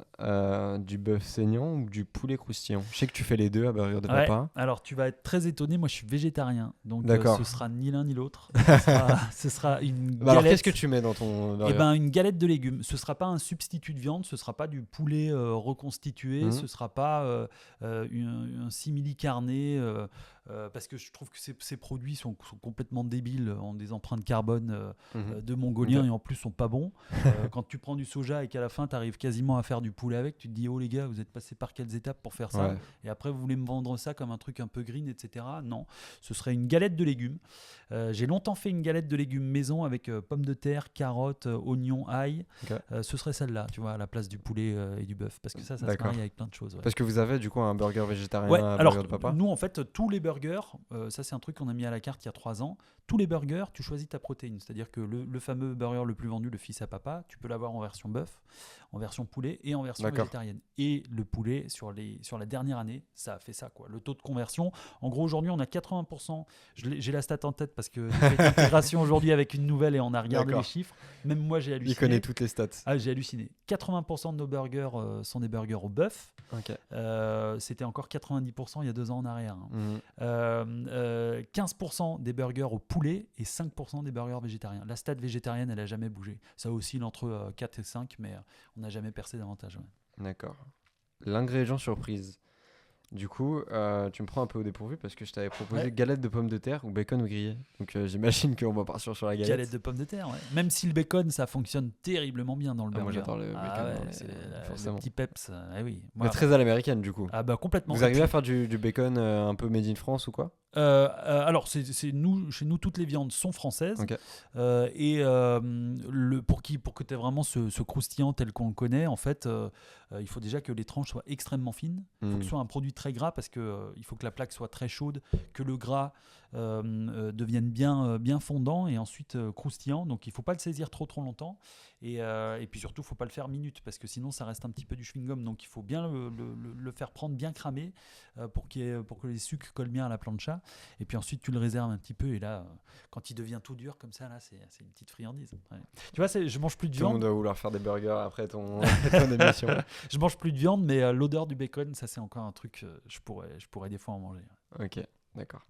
du bœuf saignant ou du poulet croustillant? Je sais que tu fais les deux à Burger de Papa. Alors, tu vas être très étonné. Moi, je suis végétarien. Donc, ce sera ni l'un ni l'autre. ce sera une galette. Alors, qu'est-ce que tu mets dans ton burger? Une galette de légumes. Ce ne sera pas un substitut de viande. Ce ne sera pas du poulet reconstitué. Ce ne sera pas un simili carné. Parce que je trouve que ces produits sont complètement débiles, ont des empreintes carbone de mongoliens et en plus sont pas bons. Quand tu prends du soja et qu'à la fin tu arrives quasiment à faire du poulet avec, tu te dis oh les gars, vous êtes passés par quelles étapes pour faire ça? Et après vous voulez me vendre ça comme un truc un peu green, etc. Non, ce serait une galette de légumes. J'ai longtemps fait une galette de légumes maison avec pommes de terre, carottes, oignons, ail. Ce serait celle-là, tu vois, à la place du poulet et du bœuf, parce que ça se marie avec plein de choses. Parce que vous avez du coup un burger végétarien à Burger de Papa? Nous en fait tous les burgers, ça c'est un truc qu'on a mis à la carte il y a 3 ans. Tous les burgers, tu choisis ta protéine. C'est-à-dire que le fameux burger le plus vendu, le fils à papa, tu peux l'avoir en version bœuf, en version poulet et en version végétarienne. Et le poulet, sur la dernière année, ça a fait ça, quoi. Le taux de conversion, en gros aujourd'hui on a 80%, j'ai la stat en tête parce que j'ai fait l'intégration aujourd'hui avec une nouvelle et on a regardé les chiffres. Même moi j'ai halluciné. Il connaît toutes les stats. Ah, j'ai halluciné. 80% de nos burgers sont des burgers au bœuf. C'était encore 90% il y a 2 ans en arrière. 15% des burgers au poulet et 5% des burgers végétariens. La stat végétarienne, elle n'a jamais bougé. Ça oscille entre 4 et 5, mais on n'a jamais percé davantage. D'accord. L'ingrédient surprise. Du coup, tu me prends un peu au dépourvu parce que je t'avais proposé galette de pommes de terre ou bacon grillé. Donc j'imagine qu'on va partir sur la galette. Galette de pommes de terre, Même si le bacon, ça fonctionne terriblement bien dans le burger. Moi j'adore le bacon. C'est le petit peps. Oui. Mais très à l'américaine du coup. Ah bah complètement. Vous arrivez à faire du bacon un peu made in France ou quoi? Alors chez nous toutes les viandes sont françaises et pour que tu aies vraiment ce croustillant tel qu'on le connaît, en fait il faut déjà que les tranches soient extrêmement fines. Il faut que ce soit un produit très gras parce que il faut que la plaque soit très chaude, que le gras devienne bien fondant et ensuite croustillant. Donc il ne faut pas le saisir trop longtemps et puis surtout il ne faut pas le faire minute parce que sinon ça reste un petit peu du chewing-gum. Donc il faut bien le faire prendre bien cramé pour que les sucres collent bien à la plancha. Et puis ensuite tu le réserves un petit peu et là quand il devient tout dur comme ça là c'est une petite friandise. Tu vois, je mange plus de viande. Tout le monde doit vouloir faire des burgers après ton émission. Je mange plus de viande mais l'odeur du bacon, ça c'est encore un truc je pourrais des fois en manger. Ok, d'accord.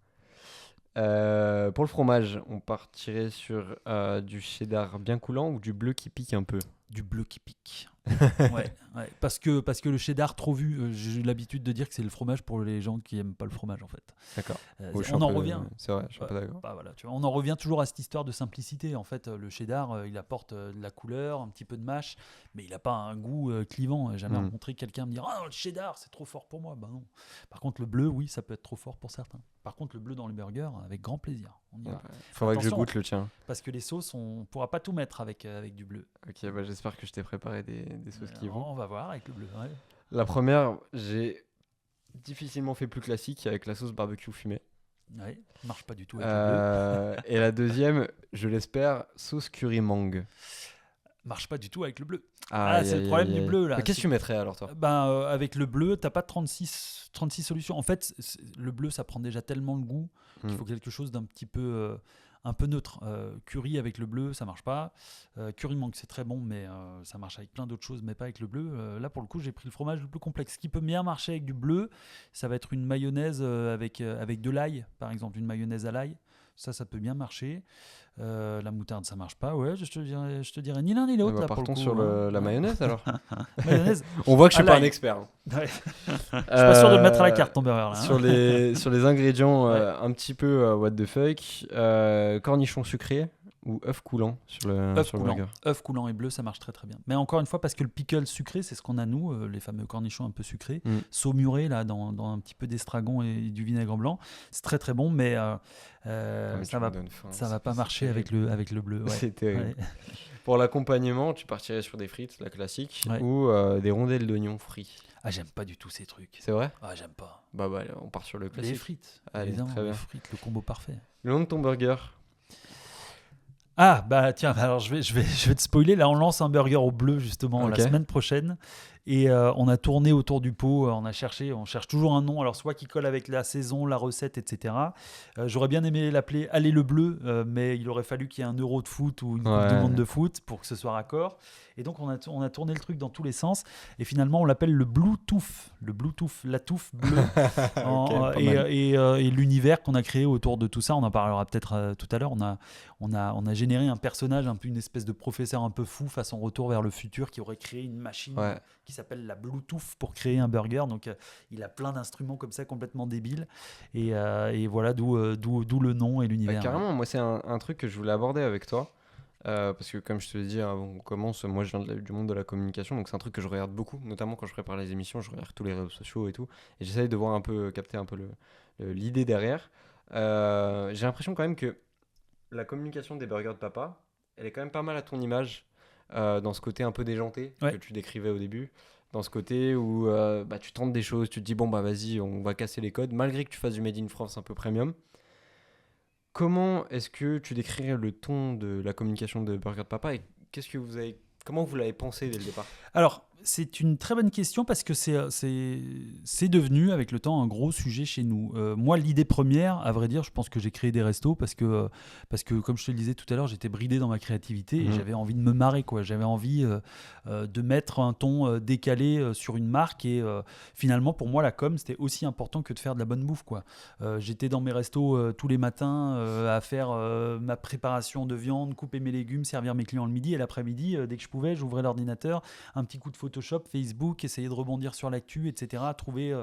Pour le fromage, on partirait sur du cheddar bien coulant ou du bleu qui pique un peu? Du bleu qui pique. Parce que le cheddar trop vu, j'ai l'habitude de dire que c'est le fromage pour les gens qui aiment pas le fromage en fait. D'accord. On en revient. C'est vrai, je suis pas d'accord. Voilà, tu vois, on en revient toujours à cette histoire de simplicité. En fait, le cheddar, il apporte de la couleur, un petit peu de mâche, mais il n'a pas un goût clivant. J'ai jamais rencontré quelqu'un me dire ah le cheddar c'est trop fort pour moi. Non. Par contre le bleu, oui, ça peut être trop fort pour certains. Par contre le bleu dans les burgers, avec grand plaisir. On y va. Faudrait que je goûte le tien. Parce que les sauces, on pourra pas tout mettre avec du bleu. Ok, j'espère que je t'ai préparé des sauces qui vont. On va voir avec le bleu. La première, j'ai difficilement fait plus classique avec la sauce barbecue fumée. Ouais, marche pas du tout avec le bleu. Et la deuxième, je l'espère, sauce curry mangue. Marche pas du tout avec le bleu. Aïe, C'est le aïe, problème aïe, du aïe. bleu là. Mais qu'est-ce que tu mettrais alors, toi? Avec le bleu, t'as pas 36 solutions. En fait, le bleu, ça prend déjà tellement le goût qu'il faut quelque chose d'un petit peu, un peu neutre. Curry avec le bleu, ça marche pas. Curry mangue, c'est très bon, mais ça marche avec plein d'autres choses, mais pas avec le bleu. Là, pour le coup, j'ai pris le fromage le plus complexe. Ce qui peut bien marcher avec du bleu, ça va être une mayonnaise avec de l'ail, par exemple, une mayonnaise à l'ail. Ça peut bien marcher. La moutarde, ça marche pas. Ouais, je te dirais ni l'un ni l'autre là pour le Partons coup. sur la mayonnaise alors. Mayonnaise. On voit que je suis À pas un l'ail. expert. Hein. Ouais. Je suis pas sûr de le mettre à la carte ton burger là. Hein. Sur les ingrédients Ouais. un petit peu what the fuck, cornichons sucrés ou œuf coulant sur le burger. Œuf coulant et bleu, ça marche très très bien. Mais encore une fois, parce que le pickle sucré, c'est ce qu'on a nous, les fameux cornichons un peu sucrés, saumurés là dans un petit peu d'estragon et du vinaigre blanc. C'est très très bon, mais ça va pas marcher avec le bleu. Ouais. C'est terrible. Ouais. Pour l'accompagnement, tu partirais sur des frites, la classique, Ouais. ou des rondelles d'oignons frits. Ah, j'aime pas du tout ces trucs. C'est vrai? Ah, j'aime pas. Bah, on part sur le Les classique. frites. Allez, Évidemment, très bien. les frites, le combo parfait. Le nom de ton burger? Ah, bah tiens, alors je vais te spoiler. Là, on lance un burger au bleu justement Ok. la semaine prochaine. Et on a tourné autour du pot, on cherche toujours un nom, alors soit qui colle avec la saison, la recette, etc. J'aurais bien aimé l'appeler Allez le bleu, mais il aurait fallu qu'il y ait un euro de foot ou une coupe du monde de foot pour que ce soit raccord. Et donc on a tourné le truc dans tous les sens. Et finalement, on l'appelle le Bluetooth, la touffe bleue. Et l'univers qu'on a créé autour de tout ça, on en parlera peut-être tout à l'heure. On a généré un personnage, un peu une espèce de professeur un peu fou façon Retour vers le futur qui aurait créé une machine qui s'appelle la Bluetooth pour créer un burger. Donc il a plein d'instruments comme ça complètement débiles. Et voilà d'où le nom et l'univers. Carrément, moi c'est un truc que je voulais aborder avec toi. Parce que comme je te l'ai dit avant qu'on commence, moi je viens du monde de la communication, donc c'est un truc que je regarde beaucoup, notamment quand je prépare les émissions, je regarde tous les réseaux sociaux et tout, et j'essaye de voir un peu, capter un peu l'idée derrière. J'ai l'impression quand même que la communication des burgers de papa, elle est quand même pas mal à ton image, dans ce côté un peu déjanté que tu décrivais au début, dans ce côté où tu tentes des choses, tu te dis bon bah vas-y, on va casser les codes, malgré que tu fasses du Made in France un peu premium. Comment est-ce que tu décrirais le ton de la communication de Burger de Papa et comment vous l'avez pensé dès le départ? Alors, c'est une très bonne question parce que c'est devenu avec le temps un gros sujet chez nous. Moi, l'idée première, à vrai dire, je pense que j'ai créé des restos parce que comme je te le disais tout à l'heure, j'étais bridé dans ma créativité et j'avais envie de me marrer, quoi. J'avais envie de mettre un ton décalé sur une marque et finalement, pour moi, la com, c'était aussi important que de faire de la bonne bouffe, quoi. J'étais dans mes restos tous les matins à faire ma préparation de viande, couper mes légumes, servir mes clients le midi et l'après-midi, dès que je pouvais, j'ouvrais l'ordinateur, un petit coup de Photoshop, Facebook, essayer de rebondir sur l'actu, etc. Trouver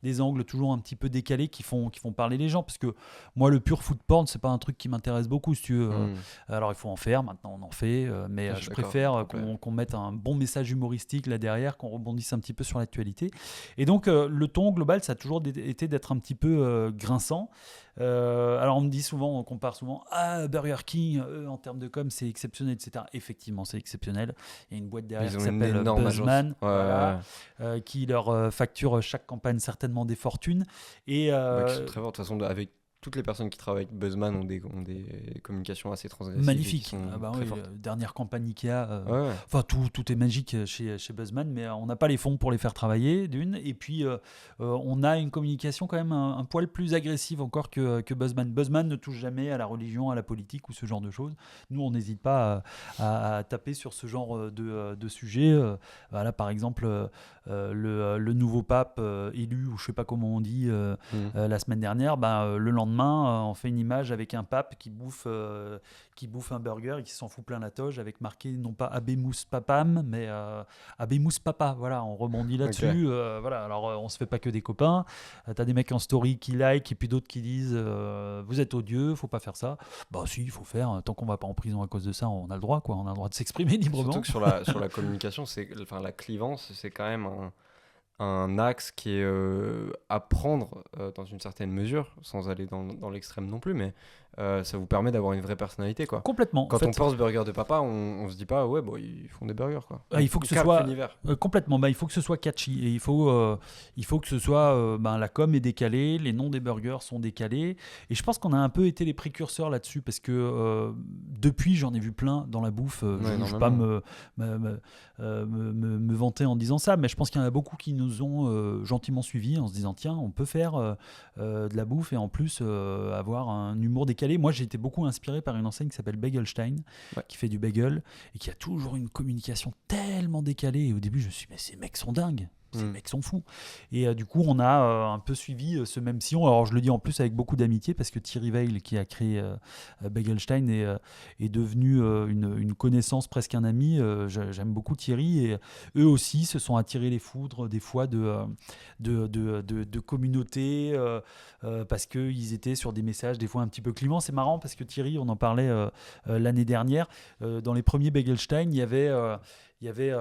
des angles toujours un petit peu décalés qui font parler les gens. Parce que moi, le pur food porn, c'est pas un truc qui m'intéresse beaucoup, si tu veux. Alors, il faut en faire. Maintenant, on en fait. Mais je préfère qu'on mette un bon message humoristique là derrière, qu'on rebondisse un petit peu sur l'actualité. Et donc, le ton global, ça a toujours été d'être un petit peu grinçant. Alors, on me dit souvent, on compare souvent Burger King, en termes de com, c'est exceptionnel, etc. Effectivement, c'est exceptionnel. Il y a une boîte derrière qui s'appelle Buzzman, qui leur facture chaque campagne certainement des fortunes. Et c'est très fort, de toute façon, avec toutes les personnes qui travaillent avec Buzzman ont des communications assez transgressives. Magnifique. Dernière campagne Ikea. Enfin, tout est magique chez Buzzman, mais on n'a pas les fonds pour les faire travailler, d'une. Et puis, on a une communication quand même un poil plus agressive encore que Buzzman. Buzzman ne touche jamais à la religion, à la politique ou ce genre de choses. Nous, on n'hésite pas à taper sur ce genre de sujet. Voilà, par exemple, le nouveau pape élu, ou je ne sais pas comment on dit, la semaine dernière, le lendemain, on fait une image avec un pape qui bouffe un burger et qui s'en fout plein la toge avec marqué non pas Abemus Papam mais Abemus Papa. Voilà, on rebondit là-dessus. Voilà, alors on se fait pas que des copains. T'as des mecs en story qui like et puis d'autres qui disent vous êtes odieux, faut pas faire ça. Bah si, il faut faire. Tant qu'on va pas en prison à cause de ça, on a le droit, quoi. On a le droit de s'exprimer librement. Surtout que sur la communication, la clivance, c'est quand même un axe qui est à prendre dans une certaine mesure, sans aller dans l'extrême non plus, mais ça vous permet d'avoir une vraie personnalité, quoi. Complètement. Quand on pense burger de papa, on se dit pas, ouais, bon, ils font des burgers, quoi. Il faut que ce soit complètement. Il faut que ce soit catchy et il faut que ce soit la com est décalée, les noms des burgers sont décalés et je pense qu'on a un peu été les précurseurs là-dessus parce que depuis j'en ai vu plein dans la bouffe. Je ne vais pas me vanter en disant ça, mais je pense qu'il y en a beaucoup qui nous ont gentiment suivis en se disant tiens, on peut faire de la bouffe et en plus avoir un humour décalé. Moi, j'ai été beaucoup inspiré par une enseigne qui s'appelle Bagelstein, qui fait du bagel et qui a toujours une communication tellement décalée. Et au début, je me suis dit, mais ces mecs sont dingues. Ces mecs sont fous. Et du coup, on a un peu suivi ce même sillon. Alors, je le dis en plus avec beaucoup d'amitié parce que Thierry Veil, qui a créé Bagelstein, est devenu une connaissance, presque un ami. J'aime beaucoup Thierry. Et eux aussi se sont attirés les foudres des fois de communautés parce qu'ils étaient sur des messages des fois un petit peu clivants. C'est marrant parce que Thierry, on en parlait l'année dernière. Dans les premiers Bagelstein, il y avait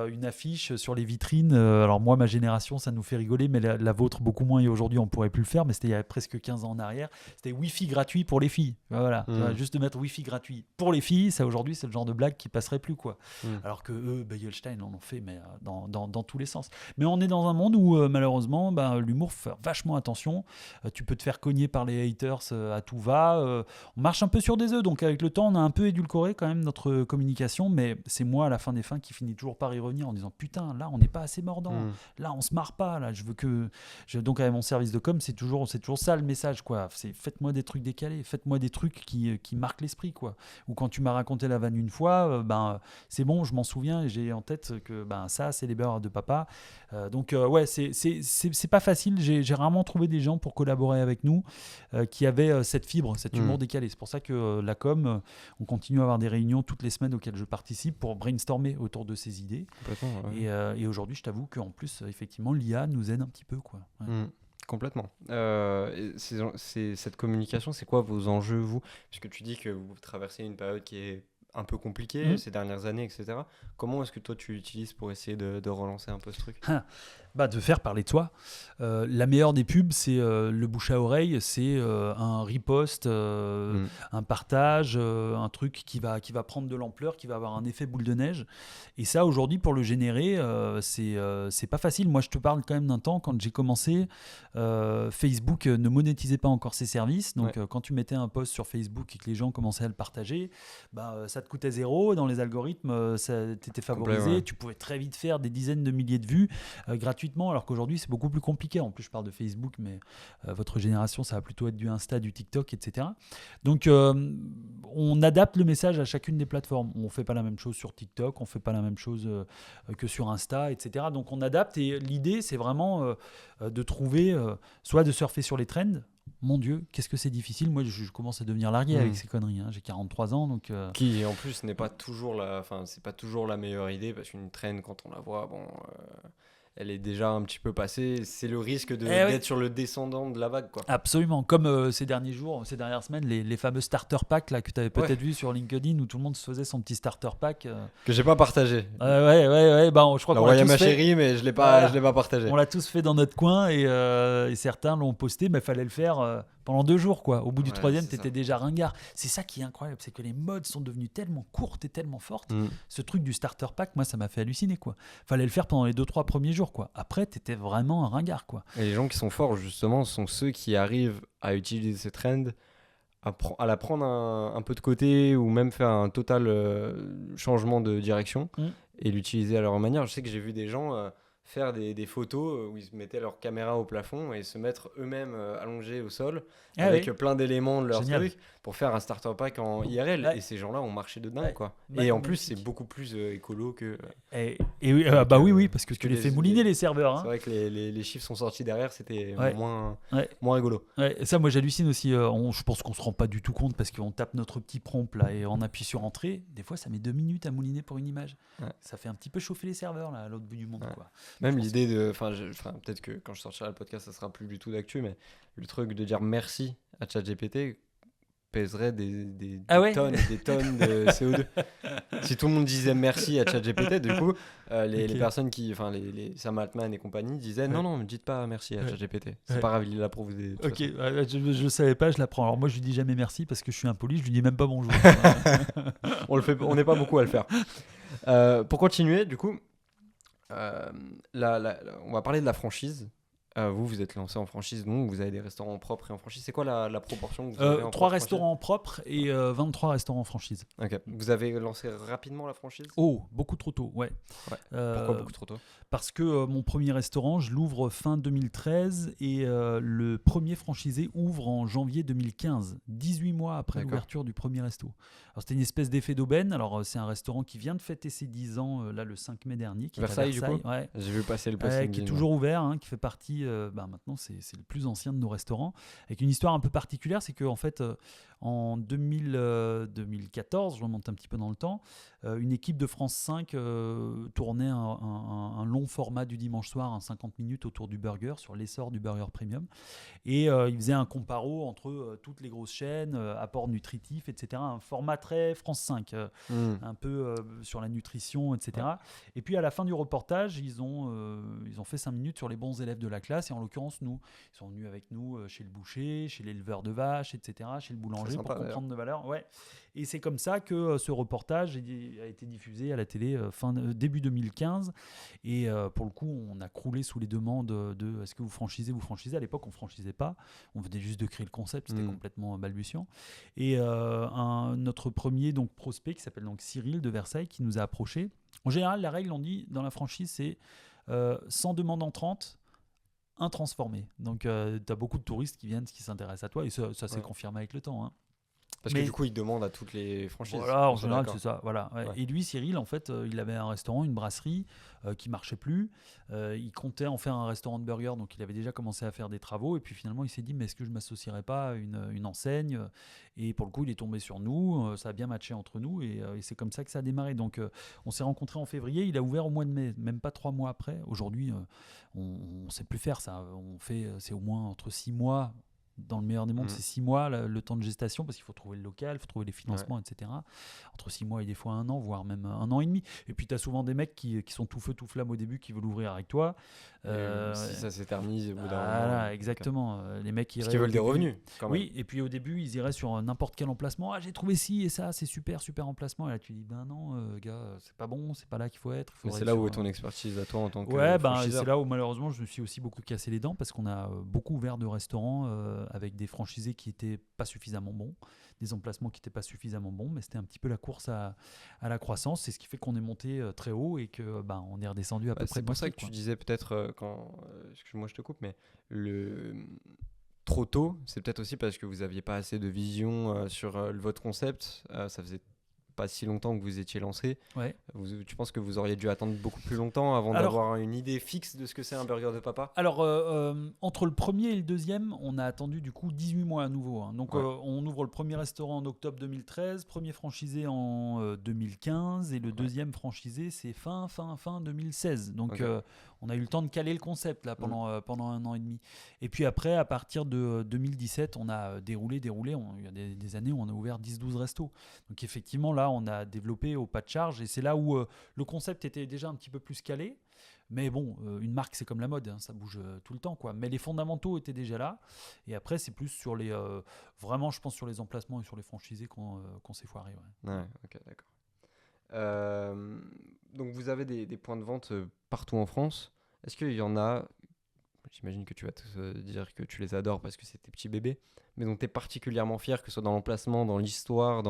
une affiche sur les vitrines. Alors moi, ma génération, ça nous fait rigoler, mais la vôtre beaucoup moins. Et aujourd'hui, on ne pourrait plus le faire, mais c'était il y a presque 15 ans en arrière. C'était Wi-Fi gratuit pour les filles. Voilà, juste de mettre Wi-Fi gratuit pour les filles, ça aujourd'hui, c'est le genre de blague qui passerait plus, quoi. Alors que eux, Bagelstein, on en fait mais dans tous les sens. Mais on est dans un monde où malheureusement, l'humour fait vachement attention. Tu peux te faire cogner par les haters à tout va. On marche un peu sur des œufs, donc avec le temps, on a un peu édulcoré quand même notre communication, mais c'est moi à la fin des fins qui finit toujours par y revenir en disant putain, là on n'est pas assez mordant, là on se marre pas, là donc avec mon service de com, c'est toujours ça le message, quoi. C'est faites-moi des trucs décalés, faites-moi des trucs qui marquent l'esprit, quoi. Ou quand tu m'as raconté la vanne une fois, c'est bon, je m'en souviens et j'ai en tête que ça c'est les beurres de papa. Donc ouais, c'est pas facile. J'ai rarement trouvé des gens pour collaborer avec nous qui avaient cette fibre, cet humour décalé. C'est pour ça que la com, on continue à avoir des réunions toutes les semaines auxquelles je participe pour brainstormer autour de ces idées. Ouais. Et aujourd'hui, je t'avoue qu'en plus, effectivement, l'IA nous aide un petit peu, quoi. Ouais. Complètement. Cette communication, c'est quoi vos enjeux, vous ? Puisque tu dis que vous traversez une période qui est un peu compliquée ces dernières années, etc. Comment est-ce que toi, tu l'utilises pour essayer de relancer un peu ce truc ? De faire parler de toi. La meilleure des pubs, c'est le bouche à oreille, c'est un repost, un partage, un truc qui va prendre de l'ampleur, qui va avoir un effet boule de neige. Et ça, aujourd'hui, pour le générer, c'est pas facile. Moi, je te parle quand même d'un temps, quand j'ai commencé, Facebook ne monétisait pas encore ses services. Donc, quand tu mettais un post sur Facebook et que les gens commençaient à le partager, ça te coûtait 0. Dans les algorithmes, t'étais favorisé. Tu pouvais très vite faire des dizaines de milliers de vues gratuitement, alors qu'aujourd'hui c'est beaucoup plus compliqué. En plus, je parle de Facebook, mais votre génération, ça va plutôt être du Insta, du TikTok, etc. Donc on adapte le message à chacune des plateformes. On fait pas la même chose sur TikTok, on fait pas la même chose que sur Insta, etc. Donc on adapte, et l'idée c'est vraiment de trouver, soit de surfer sur les trends. Mon Dieu, qu'est-ce que c'est difficile. Moi, je commence à devenir largué avec ces conneries. Hein. J'ai 43 ans, donc... Qui, en plus, n'est pas toujours c'est pas toujours la meilleure idée, parce qu'une trend, quand on la voit, elle est déjà un petit peu passée. C'est le risque d'être sur le descendant de la vague, quoi. Absolument. Comme ces derniers jours, ces dernières semaines, les fameux starter packs là, que tu avais peut-être vu sur LinkedIn, où tout le monde se faisait son petit starter pack. Que j'ai pas partagé. Je crois qu'on l'a tous ma fait. chérie, mais je l'ai pas partagé. On l'a tous fait dans notre coin, et certains l'ont posté, mais il fallait le faire pendant 2 jours, quoi. Au bout du troisième, tu étais déjà ringard. C'est ça qui est incroyable, c'est que les modes sont devenues tellement courtes et tellement fortes. Ce truc du starter pack, moi, ça m'a fait halluciner, quoi. Fallait le faire pendant les 2-3 premiers jours, quoi. Après, tu étais vraiment un ringard, quoi. Et les gens qui sont forts, justement, sont ceux qui arrivent à utiliser ces trends, à la prendre un peu de côté, ou même faire un total changement de direction et l'utiliser à leur manière. Je sais que j'ai vu des gens faire des photos où ils se mettaient leur caméra au plafond et se mettre eux-mêmes allongés au sol avec plein d'éléments de leur truc pour faire un starter pack en IRL. Et ces gens-là ont marché de dingue, quoi. Et en plus, c'est beaucoup plus écolo que... Oui, parce que tu les fais mouliner les serveurs. C'est vrai que les chiffres sont sortis derrière, c'était moins rigolo. Et ça, moi, j'hallucine aussi. Je pense qu'on se rend pas du tout compte parce qu'on tape notre petit prompt là et on appuie sur entrée. Des fois, ça met 2 minutes à mouliner pour une image. Ça fait un petit peu chauffer les serveurs là, à l'autre bout du monde, quoi. Même l'idée de... peut-être que quand je sortirai le podcast, ça sera plus du tout d'actu, mais le truc de dire merci à ChatGPT, pèserait des Ah ouais tonnes et des tonnes de CO2. Si tout le monde disait merci à ChatGPT, du coup, les Ok. personnes enfin les Sam Altman et compagnie disaient Ouais. non, ne dites pas merci à Ouais. ChatGPT. C'est Ouais. pas grave, il est là pour vous aider. de toute Ok, façon. je savais pas, je l'apprends. Alors moi je lui dis jamais merci parce que je suis impoli, je lui dis même pas bonjour. On n'est pas beaucoup à le faire. Pour continuer, du coup, on va parler de la franchise. Vous êtes lancé en franchise, donc vous avez des restaurants propres et en franchise. C'est quoi la proportion que vous avez en 3 propre restaurants propres et 23 restaurants en franchise. franchise? Ok. Vous avez lancé rapidement la franchise? Oh, beaucoup trop tôt, ouais. Ouais. Euh, Pourquoi beaucoup trop tôt? Parce que mon premier restaurant, je l'ouvre fin 2013 et le premier franchisé ouvre en janvier 2015, 18 mois après D'accord. l'ouverture du premier resto. Alors c'était une espèce d'effet d'aubaine. Alors c'est un restaurant qui vient de fêter ses 10 ans là le 5 mai dernier, qui est à Versailles, Versailles, du coup ouais. J'ai vu passer le Qui posting. est toujours ouvert, hein, qui fait partie, maintenant c'est le plus ancien de nos restaurants, avec une histoire un peu particulière, c'est qu'en fait en 2014, je remonte un petit peu dans le temps, une équipe de France 5 tournait un long format du dimanche soir, 50 minutes autour du burger, sur l'essor du burger premium, et ils faisaient un comparo entre toutes les grosses chaînes, apports nutritifs, etc. Un format très France 5, un peu sur la nutrition, etc. Ouais. Et puis à la fin du reportage, ils ont fait 5 minutes sur les bons élèves de la classe, et en l'occurrence nous. Ils sont venus avec nous chez le boucher, chez l'éleveur de vaches, etc., chez le boulanger, sympa, pour comprendre nos valeurs. Ouais. Et c'est comme ça que ce reportage a été diffusé à la télé début 2015. Et pour le coup, on a croulé sous les demandes de est-ce que vous franchisez, À l'époque, on franchisait pas. On venait juste de créer le concept, c'était complètement balbutiant. Et notre premier donc prospect qui s'appelle donc Cyril de Versailles qui nous a approchés. En général, la règle, on dit dans la franchise, c'est 100 demandes entrantes, un transformé. Donc, tu as beaucoup de touristes qui viennent, qui s'intéressent à toi, et ça s'est confirmé avec le temps, hein. Parce que du coup, ils demandent à toutes les franchises. Voilà, en On soit général, d'accord. c'est ça. Voilà. Ouais. Ouais. Et lui, Cyril, en fait, il avait un restaurant, une brasserie qui marchait plus. Il comptait en faire un restaurant de burgers, donc il avait déjà commencé à faire des travaux. Et puis finalement, il s'est dit, mais est-ce que je m'associerais pas à une enseigne? Et pour le coup, il est tombé sur nous. Ça a bien matché entre nous, et c'est comme ça que ça a démarré. Donc, on s'est rencontrés en février. Il a ouvert au mois de mai, même pas 3 mois après. Aujourd'hui, on ne sait plus faire ça. C'est au moins entre 6 mois. Dans le meilleur des mondes, c'est 6 mois le temps de gestation, parce qu'il faut trouver le local, il faut trouver les financements, etc. Entre 6 mois et des fois 1 an, voire même 1 an et demi. Et puis tu as souvent des mecs qui sont tout feu tout flamme au début, qui veulent ouvrir avec toi. Si ça s'éternise au bout d'un moment. Voilà, exactement. Les mecs Parce qu'ils veulent des revenus, quand même. Oui, et puis au début, ils iraient sur n'importe quel emplacement. Ah, j'ai trouvé ci et ça, c'est super, super emplacement. Et là, tu dis, ben non, gars, c'est pas bon, c'est pas là qu'il faut être. Mais c'est là où est ton expertise à toi en tant que franchiseur. C'est là où malheureusement je me suis aussi beaucoup cassé les dents, parce qu'on a beaucoup ouvert de restaurants avec des franchisés qui n'étaient pas suffisamment bons, des emplacements qui n'étaient pas suffisamment bons, mais c'était un petit peu la course à la croissance. C'est ce qui fait qu'on est monté très haut et que on est redescendu à peu près. C'est pour ça que tu disais peut-être excuse-moi je te coupe, mais trop tôt, c'est peut-être aussi parce que vous n'aviez pas assez de vision sur votre concept. Ça faisait pas si longtemps que vous étiez lancé. Ouais. Tu penses que vous auriez dû attendre beaucoup plus longtemps avant d'avoir une idée fixe de ce que c'est un burger de papa? Alors, entre le premier et le deuxième, on a attendu du coup 18 mois à nouveau, hein. Donc, on ouvre le premier restaurant en octobre 2013, premier franchisé en 2015, et le deuxième franchisé, c'est fin 2016. Donc, on a eu le temps de caler le concept là, pendant 1 an et demi. Et puis après, à partir de 2017, on a déroulé. Il y a des années où on a ouvert 10-12 restos. Donc effectivement, là, on a développé au pas de charge. Et c'est là où le concept était déjà un petit peu plus calé. Mais bon, une marque, c'est comme la mode, hein, ça bouge tout le temps, quoi. Mais les fondamentaux étaient déjà là. Et après, c'est plus sur les... vraiment, je pense, sur les emplacements et sur les franchisés qu'on s'est foiré. Ouais, ok, d'accord. Donc vous avez des points de vente partout en France. Est-ce qu'il y en a, j'imagine que tu vas te dire que tu les adores parce que c'est tes petits bébés, mais dont tu es particulièrement fier, que ce soit dans l'emplacement, dans l'histoire,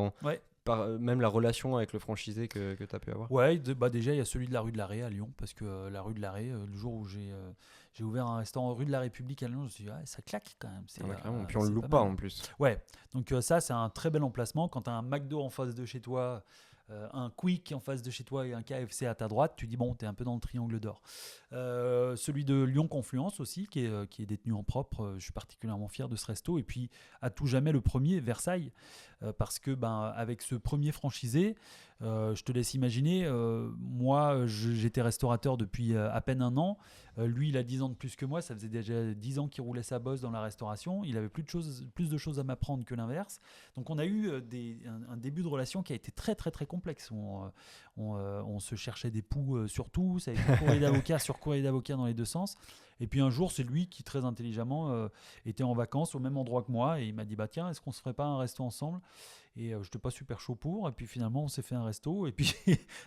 même la relation avec le franchisé que tu as pu avoir? Ouais, déjà, il y a celui de la rue de l'Arrêt à Lyon, parce que la rue de l'Arrêt, le jour où j'ai ouvert un restaurant rue de la République à Lyon, je me suis dit, ça claque quand même. Et puis on le loupe pas en plus. Ouais, donc ça, c'est un très bel emplacement. Quand tu as un McDo en face de chez toi, un Quick en face de chez toi et un KFC à ta droite, tu dis bon, t'es un peu dans le triangle d'or. Celui de Lyon Confluence aussi, qui est détenu en propre. Je suis particulièrement fier de ce resto. Et puis à tout jamais le premier, Versailles, parce que avec ce premier franchisé, je te laisse imaginer, moi j'étais restaurateur depuis à peine 1 an. Lui, il a 10 ans de plus que moi. Ça faisait déjà 10 ans qu'il roulait sa bosse dans la restauration. Il avait plus de choses à m'apprendre que l'inverse. Donc, on a eu un début de relation qui a été très, très, très complexe. On se cherchait des poux sur tout. Ça a été courrier d'avocat sur courrier d'avocat dans les deux sens. Et puis un jour, c'est lui qui, très intelligemment, était en vacances au même endroit que moi. Et il m'a dit, bah tiens, est-ce qu'on se ferait pas un resto ensemble ? Et je n'étais pas super chaud pour. Et puis finalement, on s'est fait un resto. Et puis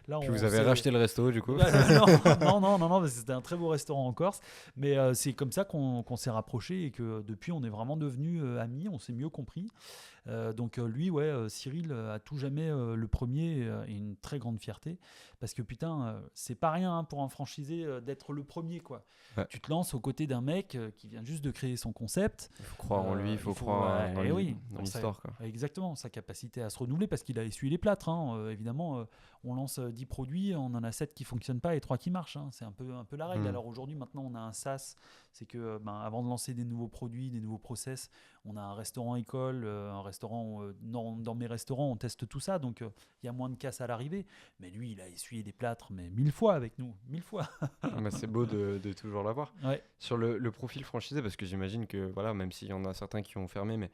là, Puis vous avez racheté le resto, du coup. non, parce que c'était un très beau restaurant en Corse. Mais c'est comme ça qu'on s'est rapprochés et que depuis, on est vraiment devenus amis. On s'est mieux compris. Donc lui, Cyril a tout jamais le premier et une très grande fierté. Parce que putain, c'est pas rien pour un franchisé d'être le premier, quoi. Ouais. Tu te lances aux côtés d'un mec qui vient juste de créer son concept. Il faut croire en lui, il faut croire dans l'histoire. Exactement, sa capacité à se renouveler parce qu'il a essuyé les plâtres. Évidemment, on lance 10 produits, on en a 7 qui ne fonctionnent pas et 3 qui marchent. C'est un peu la règle. Alors aujourd'hui, maintenant, on a un SaaS. C'est que avant de lancer des nouveaux produits, des nouveaux process, on a un restaurant école, un restaurant. Dans mes restaurants, on teste tout ça. Donc, il y a moins de casse à l'arrivée. Mais lui, il a essuyé des plâtres, mais 1000 fois avec nous. 1000 fois. C'est beau de toujours l'avoir. Ouais. Sur le profil franchisé, parce que j'imagine que, voilà, même s'il y en a certains qui ont fermé, mais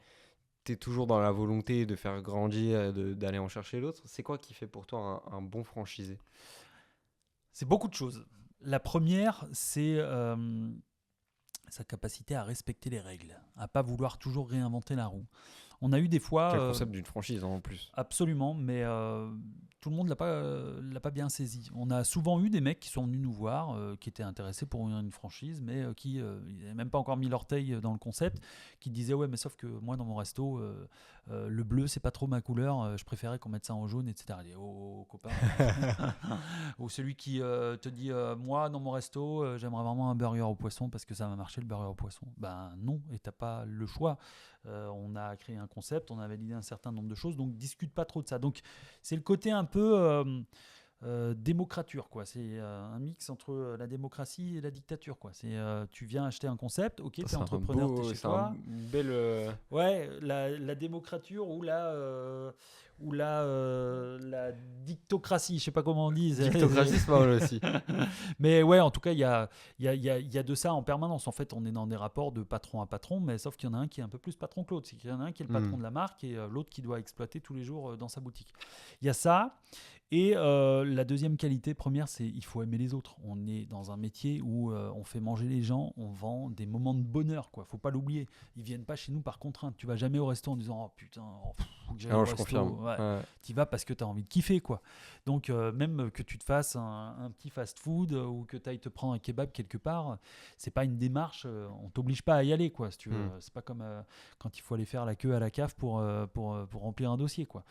tu es toujours dans la volonté de faire grandir, d'aller en chercher l'autre. C'est quoi qui fait pour toi un bon franchisé ? C'est beaucoup de choses. La première, c'est sa capacité à respecter les règles, à pas vouloir toujours réinventer la roue. On a eu des fois... Quel concept d'une franchise en plus. Absolument, mais tout le monde l'a pas bien saisi. On a souvent eu des mecs qui sont venus nous voir, qui étaient intéressés pour une franchise, mais qui n'avaient même pas encore mis l'orteil dans le concept, qui disaient ouais, mais sauf que moi dans mon resto, le bleu c'est pas trop ma couleur, je préférais qu'on mette ça en jaune, etc. Et, oh copain. Ou celui qui te dit moi dans mon resto, j'aimerais vraiment un burger au poisson parce que ça va marcher le burger au poisson. Ben non, et t'as pas le choix. On a créé un concept, on a validé un certain nombre de choses, donc discute pas trop de ça. Donc c'est le côté un peu démocrature, quoi. C'est un mix entre la démocratie et la dictature, quoi. C'est tu viens acheter un concept, ok, t'es entrepreneur, t'es chez toi. C'est un bel... Ouais, la démocrature ou la dictocratie, je sais pas comment on dit. Dictocratie, c'est pas mal aussi. Mais ouais, en tout cas, il y a de ça en permanence. En fait, on est dans des rapports de patron à patron, mais sauf qu'il y en a un qui est un peu plus patron que l'autre. C'est qu'il y en a un qui est le patron de la marque et l'autre qui doit exploiter tous les jours dans sa boutique. Il y a ça. Et la deuxième qualité première, c'est il faut aimer les autres. On est dans un métier où on fait manger les gens, on vend des moments de bonheur, quoi. Faut pas l'oublier. Ils viennent pas chez nous par contrainte. Tu vas jamais au resto en disant oh putain, faut que j'aille au resto. Je confirme. Ouais. Tu vas parce que tu as envie de kiffer, quoi. Donc même que tu te fasses un petit fast-food ou que tu ailles te prendre un kebab quelque part, c'est pas une démarche. On t'oblige pas à y aller, quoi. Si tu veux. C'est pas comme quand il faut aller faire la queue à la cave pour remplir un dossier, quoi.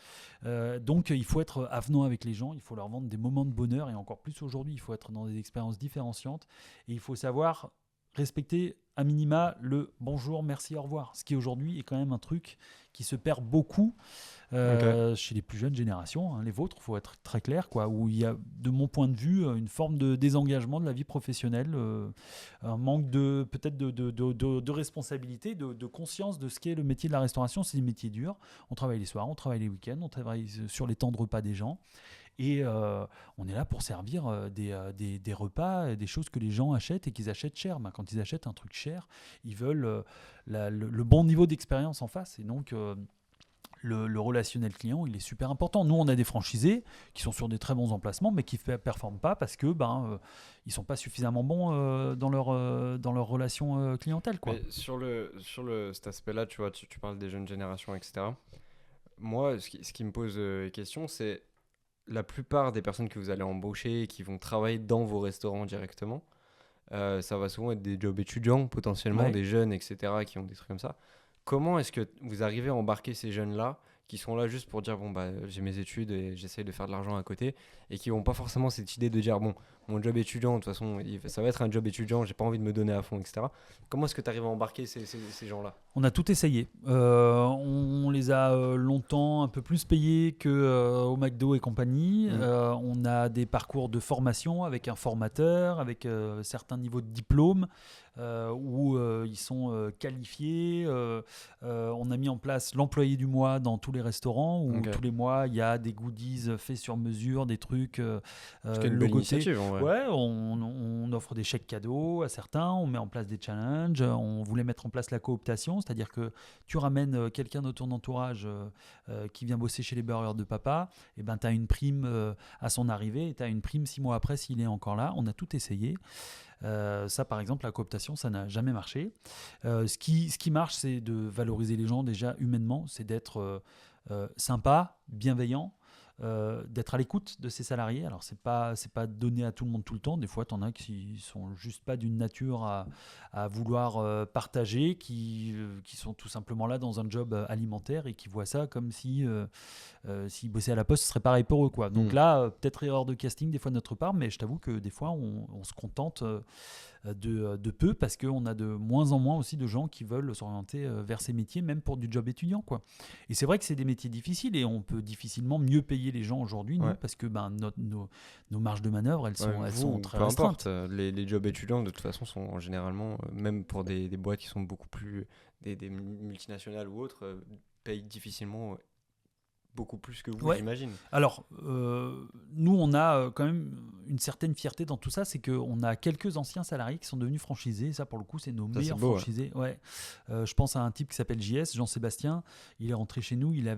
Donc il faut être avenant avec les gens, il faut leur vendre des moments de bonheur et encore plus aujourd'hui, il faut être dans des expériences différenciantes et il faut savoir respecter à minima le bonjour, merci, au revoir. Ce qui aujourd'hui est quand même un truc qui se perd beaucoup chez les plus jeunes générations, les vôtres, il faut être très clair, quoi, où il y a, de mon point de vue, une forme de désengagement de la vie professionnelle, un manque peut-être de responsabilité, de conscience de ce qu'est le métier de la restauration. C'est des métiers durs, on travaille les soirs, on travaille les week-ends, on travaille sur les temps de repas des gens. Et on est là pour servir des repas, des choses que les gens achètent et qu'ils achètent cher. Quand ils achètent un truc cher, ils veulent le bon niveau d'expérience en face. Et donc, le relationnel client, il est super important. Nous, on a des franchisés qui sont sur des très bons emplacements, mais qui ne performent pas parce que ils sont pas suffisamment bons dans leur relation clientèle, quoi. Mais sur cet aspect-là, tu vois, tu parles des jeunes générations, etc. Moi, ce qui me pose question, c'est la plupart des personnes que vous allez embaucher et qui vont travailler dans vos restaurants directement, ça va souvent être des jobs étudiants, potentiellement des jeunes, etc., qui ont des trucs comme ça. Comment est-ce que vous arrivez à embarquer ces jeunes-là qui sont là juste pour dire bon bah j'ai mes études et j'essaye de faire de l'argent à côté et qui n'ont pas forcément cette idée de dire bon mon job étudiant de toute façon ça va être un job étudiant, j'ai pas envie de me donner à fond, etc. Comment est-ce que tu arrives à embarquer ces gens-là ? On a tout essayé. On les a longtemps un peu plus payés qu'au McDo et compagnie. On a des parcours de formation avec un formateur, avec certains niveaux de diplôme. où ils sont qualifiés. On a mis en place l'employé du mois dans tous les restaurants, où tous les mois, il y a des goodies faits sur mesure, des trucs c'est une belle initiative, en vrai. Ouais, on offre des chèques cadeaux à certains, on met en place des challenges, on voulait mettre en place la cooptation, c'est-à-dire que tu ramènes quelqu'un de ton entourage qui vient bosser chez les burgers de papa, et ben tu as une prime à son arrivée, et tu as une prime 6 mois après s'il est encore là. On a tout essayé. Ça, par exemple, la cooptation, ça n'a jamais marché. Ce qui marche, c'est de valoriser les gens déjà humainement, c'est d'être sympa, bienveillant, d'être à l'écoute de ses salariés. Alors, c'est pas donné à tout le monde tout le temps. Des fois, tu en as qui sont juste pas d'une nature à vouloir partager, qui sont tout simplement là dans un job alimentaire et qui voient ça comme si s'ils bossaient à la poste, ce serait pareil pour eux, quoi. Donc là, peut-être erreur de casting des fois de notre part, mais je t'avoue que des fois, on se contente de peu, parce qu'on a de moins en moins aussi de gens qui veulent s'orienter vers ces métiers, même pour du job étudiant, quoi. Et c'est vrai que c'est des métiers difficiles et on peut difficilement mieux payer les gens aujourd'hui, nous, parce que nos marges de manœuvre, elles sont très restreintes. Peu importe, les jobs étudiants de toute façon sont généralement, même pour des boîtes qui sont beaucoup plus des multinationales ou autres, payent difficilement beaucoup plus que vous, j'imagine. Alors, nous, on a quand même une certaine fierté dans tout ça, c'est qu'on a quelques anciens salariés qui sont devenus franchisés, et ça, pour le coup, c'est nos meilleurs franchisés. Ouais. Je pense à un type qui s'appelle JS, Jean-Sébastien, il est rentré chez nous, il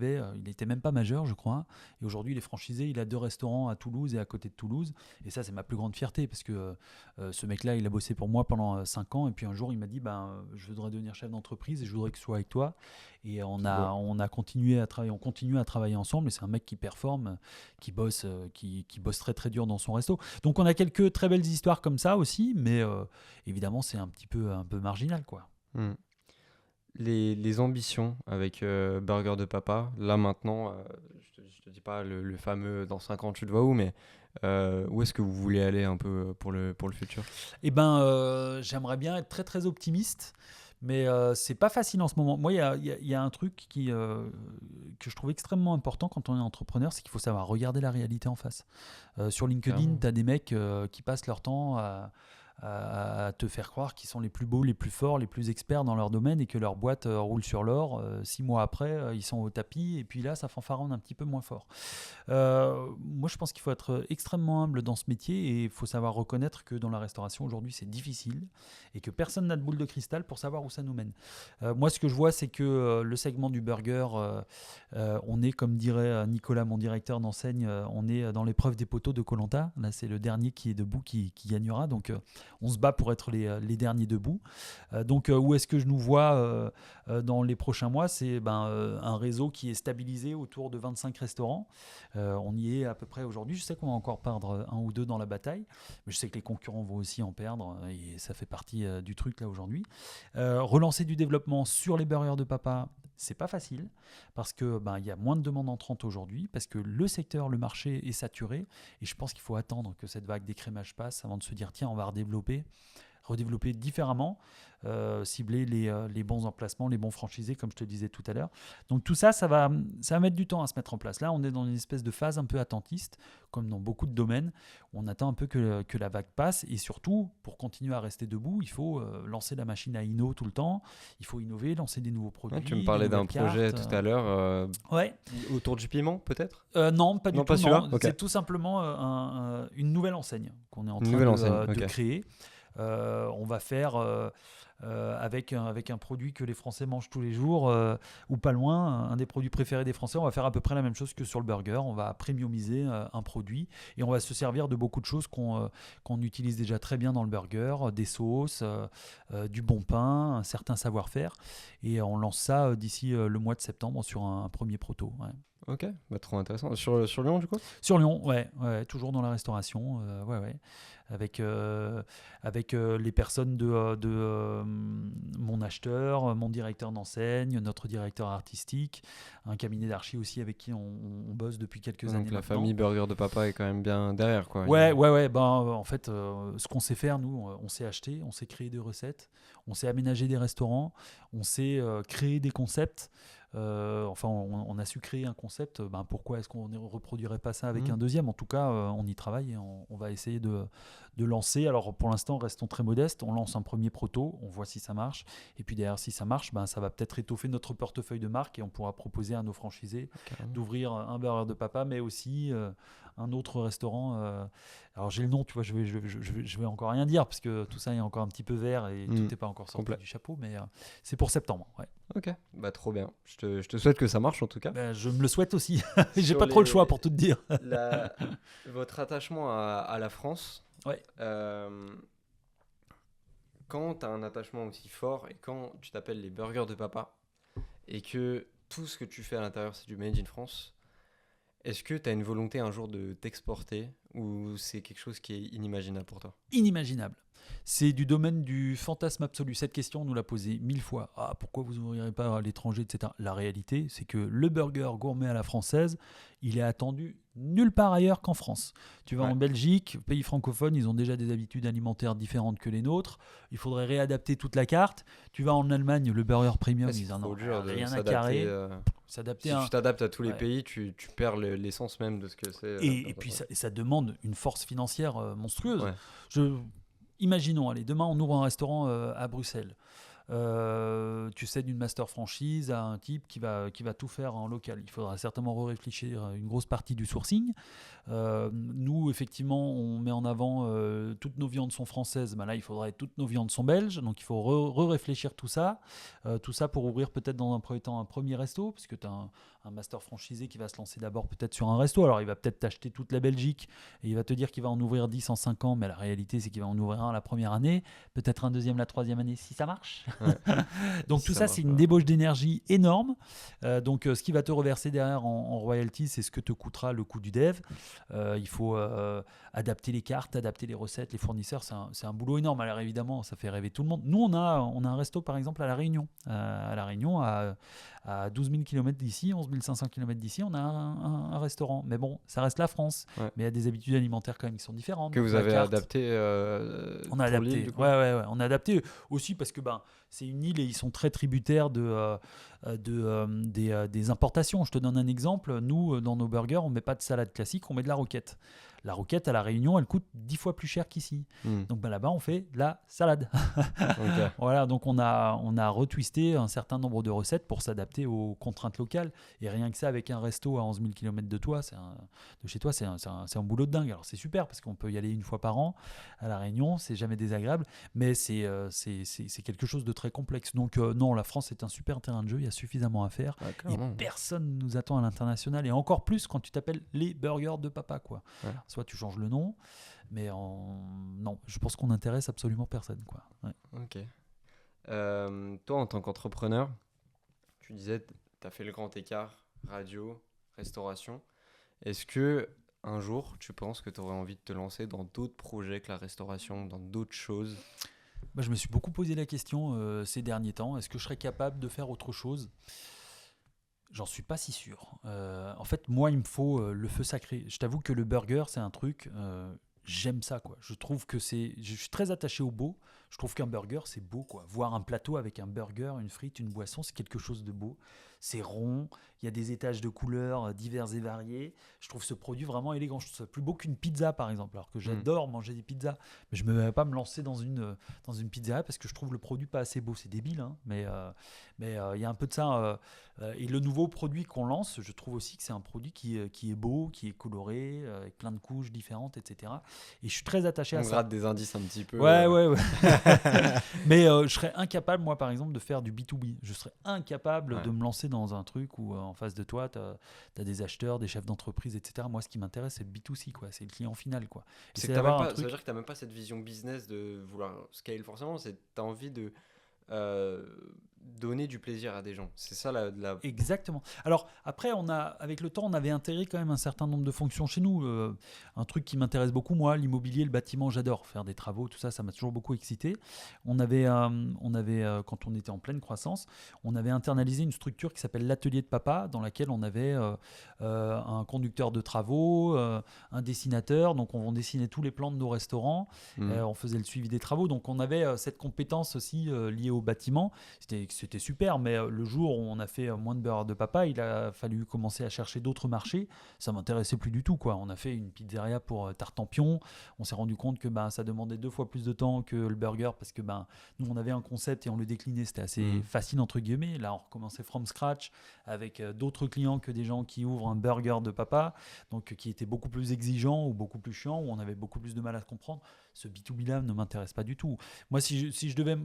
était même pas majeur, je crois, et aujourd'hui, il est franchisé, il a 2 restaurants à Toulouse et à côté de Toulouse, et ça, c'est ma plus grande fierté, parce que ce mec-là, il a bossé pour moi pendant 5 ans, et puis un jour, il m'a dit, je voudrais devenir chef d'entreprise, et je voudrais que ce soit avec toi, et on a continué à travailler, on continue à travailler ensemble, et c'est un mec qui performe, qui bosse très très dur dans son resto. Donc on a quelques très belles histoires comme ça aussi, mais évidemment c'est un peu marginal, quoi. Les ambitions avec Burger de Papa, là maintenant, je te dis pas le fameux dans 5 ans tu te vois où, mais où est-ce que vous voulez aller un peu pour le futur? Eh ben, j'aimerais bien être très très optimiste. Mais c'est pas facile en ce moment. Moi, il y a un truc que je trouve extrêmement important quand on est entrepreneur, c'est qu'il faut savoir regarder la réalité en face. Sur LinkedIn, tu as des mecs qui passent leur temps à te faire croire qu'ils sont les plus beaux, les plus forts, les plus experts dans leur domaine et que leur boîte roule sur l'or. 6 mois après, ils sont au tapis et puis là, ça fanfaronne un petit peu moins fort. Moi, je pense qu'il faut être extrêmement humble dans ce métier et il faut savoir reconnaître que dans la restauration, aujourd'hui, c'est difficile et que personne n'a de boule de cristal pour savoir où ça nous mène. Moi, ce que je vois, c'est que le segment du burger, on est, comme dirait Nicolas, mon directeur d'enseigne, on est dans l'épreuve des poteaux de Koh-Lanta. Là, c'est le dernier qui est debout qui gagnera. Donc, on se bat pour être les derniers debout. Donc, où est-ce que je nous vois dans les prochains mois? C'est un réseau qui est stabilisé autour de 25 restaurants. On y est à peu près aujourd'hui. Je sais qu'on va encore perdre 1 ou 2 dans la bataille, mais je sais que les concurrents vont aussi en perdre et ça fait partie du truc là aujourd'hui. Relancer du développement sur les burgers de papa, c'est pas facile parce que il y a moins de demandes entrantes aujourd'hui, parce que le secteur, le marché est saturé et je pense qu'il faut attendre que cette vague d'écrémage passe avant de se dire tiens, on va redévelopper différemment, cibler les bons emplacements, les bons franchisés, comme je te disais tout à l'heure. Donc tout ça, ça va mettre du temps à se mettre en place. Là, on est dans une espèce de phase un peu attentiste, comme dans beaucoup de domaines. On attend un peu que la vague passe et surtout, pour continuer à rester debout, il faut lancer la machine à inno tout le temps. Il faut innover, lancer des nouveaux produits. Tu me parlais d'un projet tout à l'heure autour du piment, peut-être? Non, pas du tout. Non. Okay. C'est tout simplement une nouvelle enseigne qu'on est en train de créer. On va faire avec un produit que les Français mangent tous les jours ou pas loin, un des produits préférés des Français. On va faire à peu près la même chose que sur le burger. On va premiumiser un produit et on va se servir de beaucoup de choses qu'on utilise déjà très bien dans le burger, des sauces, du bon pain, un certain savoir-faire, et on lance ça d'ici le mois de septembre sur un premier proto. Ouais. Ok, trop intéressant. Sur Lyon, du coup? Sur Lyon, ouais, toujours dans la restauration, avec les personnes de mon acheteur, mon directeur d'enseigne, notre directeur artistique, un cabinet d'archi aussi avec qui on bosse depuis quelques années. Donc la famille Burger de Papa est quand même bien derrière, quoi. Ouais. En fait, ce qu'on sait faire, nous, on sait acheter, on sait créer des recettes, on sait aménager des restaurants, on sait créer des concepts. Enfin, on a su créer un concept. Pourquoi est-ce qu'on ne reproduirait pas ça avec un deuxième? En tout cas, on y travaille et on va essayer de lancer. Alors, pour l'instant, restons très modestes. On lance un premier proto, on voit si ça marche. Et puis derrière, si ça marche, ça va peut-être étoffer notre portefeuille de marque et on pourra proposer à nos franchisés d'ouvrir un burger de papa, mais aussi un autre restaurant. Alors, j'ai le nom, tu vois, je vais encore rien dire parce que tout ça est encore un petit peu vert et tout n'est pas encore sorti du chapeau, mais c'est pour septembre. Ouais. Ok, trop bien. Je te souhaite que ça marche en tout cas. Je me le souhaite aussi. J'ai pas trop le choix pour tout te dire. Votre attachement à la France, ouais. Quand tu as un attachement aussi fort et quand tu t'appelles les burgers de papa et que tout ce que tu fais à l'intérieur c'est du made in France, est-ce que tu as une volonté un jour de t'exporter ou c'est quelque chose qui est inimaginable pour toi? Inimaginable. C'est du domaine du fantasme absolu. Cette question, on nous l'a posée 1000 fois. Pourquoi vous n'ouvrirez pas à l'étranger, etc. La réalité, c'est que le burger gourmet à la française, il est attendu nulle part ailleurs qu'en France. Tu vas en Belgique, pays francophone, ils ont déjà des habitudes alimentaires différentes que les nôtres. Il faudrait réadapter toute la carte. Tu vas en Allemagne, le burger premium, ils en ont rien à carrer. Si tu t'adaptes à tous les pays, tu perds l'essence même de ce que c'est. Et puis ça demande une force financière monstrueuse. Imaginons, allez, demain on ouvre un restaurant à Bruxelles. Tu cèdes une master franchise à un type qui va tout faire en local. Il faudra certainement réfléchir une grosse partie du sourcing. Nous, effectivement, on met en avant toutes nos viandes sont françaises. Là, il faudrait toutes nos viandes sont belges. Donc, il faut réfléchir tout ça. Tout ça pour ouvrir peut-être dans un premier temps un premier resto, parce que tu as un master franchisé qui va se lancer d'abord peut-être sur un resto. Alors, il va peut-être t'acheter toute la Belgique et il va te dire qu'il va en ouvrir 10 en 5 ans. Mais la réalité, c'est qu'il va en ouvrir un la première année, peut-être un deuxième la troisième année si ça marche. Ouais. Donc tout ça, c'est une débauche d'énergie énorme. Donc ce qui va te reverser derrière en royalties, c'est ce que te coûtera le coût du dev. Il faut adapter les cartes, adapter les recettes, les fournisseurs. C'est un boulot énorme. Alors évidemment, ça fait rêver tout le monde. Nous, on a un resto par exemple à La Réunion. À La Réunion, à 12 000 km d'ici, 11 500 km d'ici, on a un restaurant. Mais bon, ça reste la France. Ouais. Mais il y a des habitudes alimentaires quand même qui sont différentes. Que vous avez adapté on a adapté. L'île, du coup. Ouais. On a adapté aussi parce que c'est une île et ils sont très tributaires des importations. Je te donne un exemple. Nous, dans nos burgers, on ne met pas de salade classique, on met de la roquette. La roquette à La Réunion, elle coûte 10 fois plus cher qu'ici. Donc là-bas, on fait de la salade. Okay. Voilà, donc on a retwisté un certain nombre de recettes pour s'adapter aux contraintes locales. Et rien que ça, avec un resto à 11 000 km de chez toi, c'est un boulot de dingue. Alors c'est super parce qu'on peut y aller une fois par an à La Réunion, c'est jamais désagréable, mais c'est quelque chose de très complexe. Donc non, la France est un super terrain de jeu, il y a suffisamment à faire. Et personne ne nous attend à l'international. Et encore plus quand tu t'appelles les burgers de papa, quoi. Ouais. Soit tu changes le nom, mais non, je pense qu'on n'intéresse absolument personne, quoi. Ouais. Ok. Toi, en tant qu'entrepreneur, tu disais, tu as fait le grand écart, radio, restauration. Est-ce que un jour, tu penses que tu aurais envie de te lancer dans d'autres projets que la restauration, dans d'autres choses? Je me suis beaucoup posé la question ces derniers temps. Est-ce que je serais capable de faire autre chose ? J'en suis pas si sûr. En fait, moi, il me faut le feu sacré. Je t'avoue que le burger, c'est un truc... j'aime ça, quoi. Je trouve que je suis très attaché au beau. Je trouve qu'un burger, c'est beau, quoi. Voir un plateau avec un burger, une frite, une boisson, c'est quelque chose de beau. C'est rond, il y a des étages de couleurs divers et variés. Je trouve ce produit vraiment élégant. Je trouve ça plus beau qu'une pizza, par exemple. Alors que j'adore manger des pizzas. Mais je ne me vais pas me lancer dans une pizzeria parce que je trouve le produit pas assez beau. C'est débile, hein. Mais il y a un peu de ça. Et le nouveau produit qu'on lance, je trouve aussi que c'est un produit qui est beau, qui est coloré, avec plein de couches différentes, etc. Et je suis très attaché à ça. On gratte des indices un petit peu. Ouais. Mais je serais incapable, moi, par exemple, de faire du B2B. Je serais incapable de me lancer dans un truc où en face de toi, tu as des acheteurs, des chefs d'entreprise, etc. Moi, ce qui m'intéresse, c'est le B2C, quoi. C'est le client final, quoi. Ça veut dire que tu n'as même pas cette vision business de vouloir scale forcément. Tu as envie de donner du plaisir à des gens. C'est ça la... Exactement. Alors après, avec le temps, on avait intégré quand même un certain nombre de fonctions chez nous. Un truc qui m'intéresse beaucoup, moi, l'immobilier, le bâtiment, j'adore faire des travaux, tout ça, ça m'a toujours beaucoup excité. On avait quand on était en pleine croissance, on avait internalisé une structure qui s'appelle l'atelier de papa, dans laquelle on avait un conducteur de travaux, un dessinateur, donc on dessinait tous les plans de nos restaurants, on faisait le suivi des travaux, donc on avait cette compétence aussi liée au bâtiment. C'était que c'était super, mais le jour où on a fait moins de burgers de papa, il a fallu commencer à chercher d'autres marchés. Ça m'intéressait plus du tout, quoi. On a fait une pizzeria pour Tartampion. On s'est rendu compte que ça demandait 2 fois plus de temps que le burger parce que nous, on avait un concept et on le déclinait. C'était assez facile, entre guillemets. Là, on recommençait from scratch avec d'autres clients que des gens qui ouvrent un burger de papa, donc qui étaient beaucoup plus exigeants ou beaucoup plus chiants, où on avait beaucoup plus de mal à comprendre. Ce B2B là ne m'intéresse pas du tout. Moi, si je devais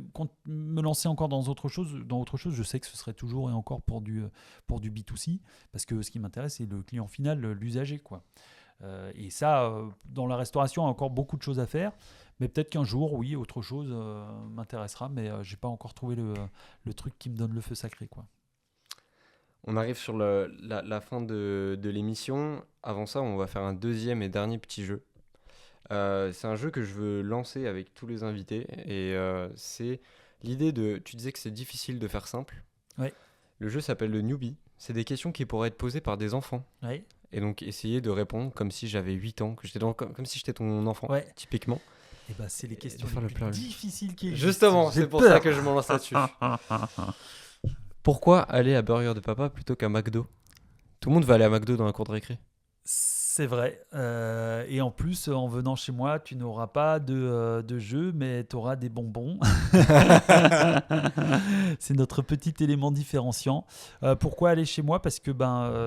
me lancer encore dans autre chose, je sais que ce serait toujours et encore pour du B2C, parce que ce qui m'intéresse, c'est le client final, l'usager, quoi. Et ça, dans la restauration, il y a encore beaucoup de choses à faire. Mais peut-être qu'un jour, oui, autre chose m'intéressera, mais j'ai pas encore trouvé le truc qui me donne le feu sacré, quoi. On arrive sur la fin de l'émission. Avant ça, on va faire un deuxième et dernier petit jeu. C'est un jeu que je veux lancer avec tous les invités et c'est l'idée de... Tu disais que c'est difficile de faire simple. Ouais. Le jeu s'appelle le Newbie. C'est des questions qui pourraient être posées par des enfants. Ouais. Et donc essayer de répondre comme si j'avais 8 ans, que j'étais comme si j'étais ton enfant, ouais. typiquement. Et c'est les questions les plus difficiles qui existent. Justement, c'est pour ça que je m'en lance là-dessus. Pourquoi aller à Burger de Papa plutôt qu'à McDo ? Tout le monde va aller à McDo dans la cour de récré. C'est vrai. Et en plus, en venant chez moi, tu n'auras pas de jeu, mais tu auras des bonbons. C'est notre petit élément différenciant. Pourquoi aller chez moi ? Parce que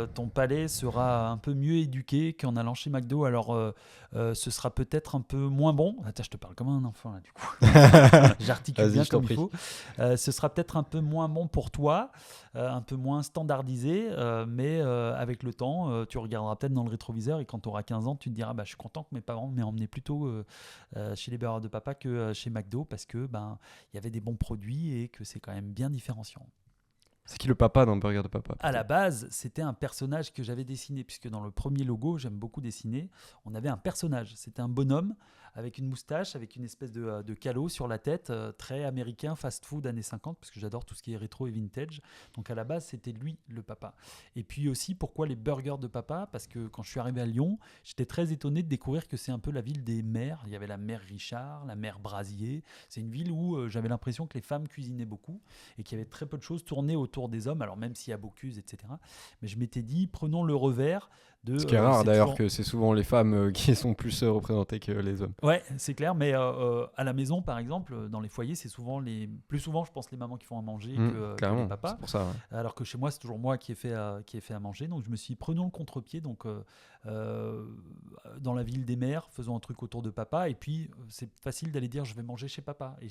ton palais sera un peu mieux éduqué qu'en allant chez McDo. Alors, ce sera peut-être un peu moins bon. Attends, je te parle comme un enfant, là, du coup. J'articule bien comme il faut. Ce sera peut-être un peu moins bon pour toi, un peu moins standardisé, mais avec le temps, tu regarderas peut-être dans le rétroviseur et quand tu auras 15 ans, tu te diras je suis content que mes parents m'aient emmené plutôt chez les burgers de papa que chez McDo parce que y avait des bons produits et que c'est quand même bien différenciant. C'est qui le papa dans le Burger de Papa ? À la base, c'était un personnage que j'avais dessiné, puisque dans le premier logo, j'aime beaucoup dessiner, on avait un personnage. C'était un bonhomme avec une moustache, avec une espèce de calot sur la tête, très américain, fast-food années 50, parce que j'adore tout ce qui est rétro et vintage. Donc à la base, c'était lui le papa. Et puis aussi, pourquoi les burgers de papa ? Parce que quand je suis arrivé à Lyon, j'étais très étonné de découvrir que c'est un peu la ville des mères. Il y avait la mère Richard, la mère Brasier. C'est une ville où j'avais l'impression que les femmes cuisinaient beaucoup et qu'il y avait très peu de choses tournées autour des hommes, alors même s'il y a Bocuse, etc. Mais je m'étais dit, prenons le revers de... Ce qui est rare d'ailleurs, que c'est souvent les femmes qui sont plus représentées que les hommes. Ouais, c'est clair, mais à la maison, par exemple, dans les foyers, c'est souvent plus souvent, je pense, les mamans qui font à manger que les papas. C'est pour ça, ouais. Alors que chez moi, c'est toujours moi qui ai fait à manger. Donc je me suis dit, prenons le contre-pied. Donc dans la ville des mères, faisons un truc autour de papa. Et puis c'est facile d'aller dire, je vais manger chez papa. Et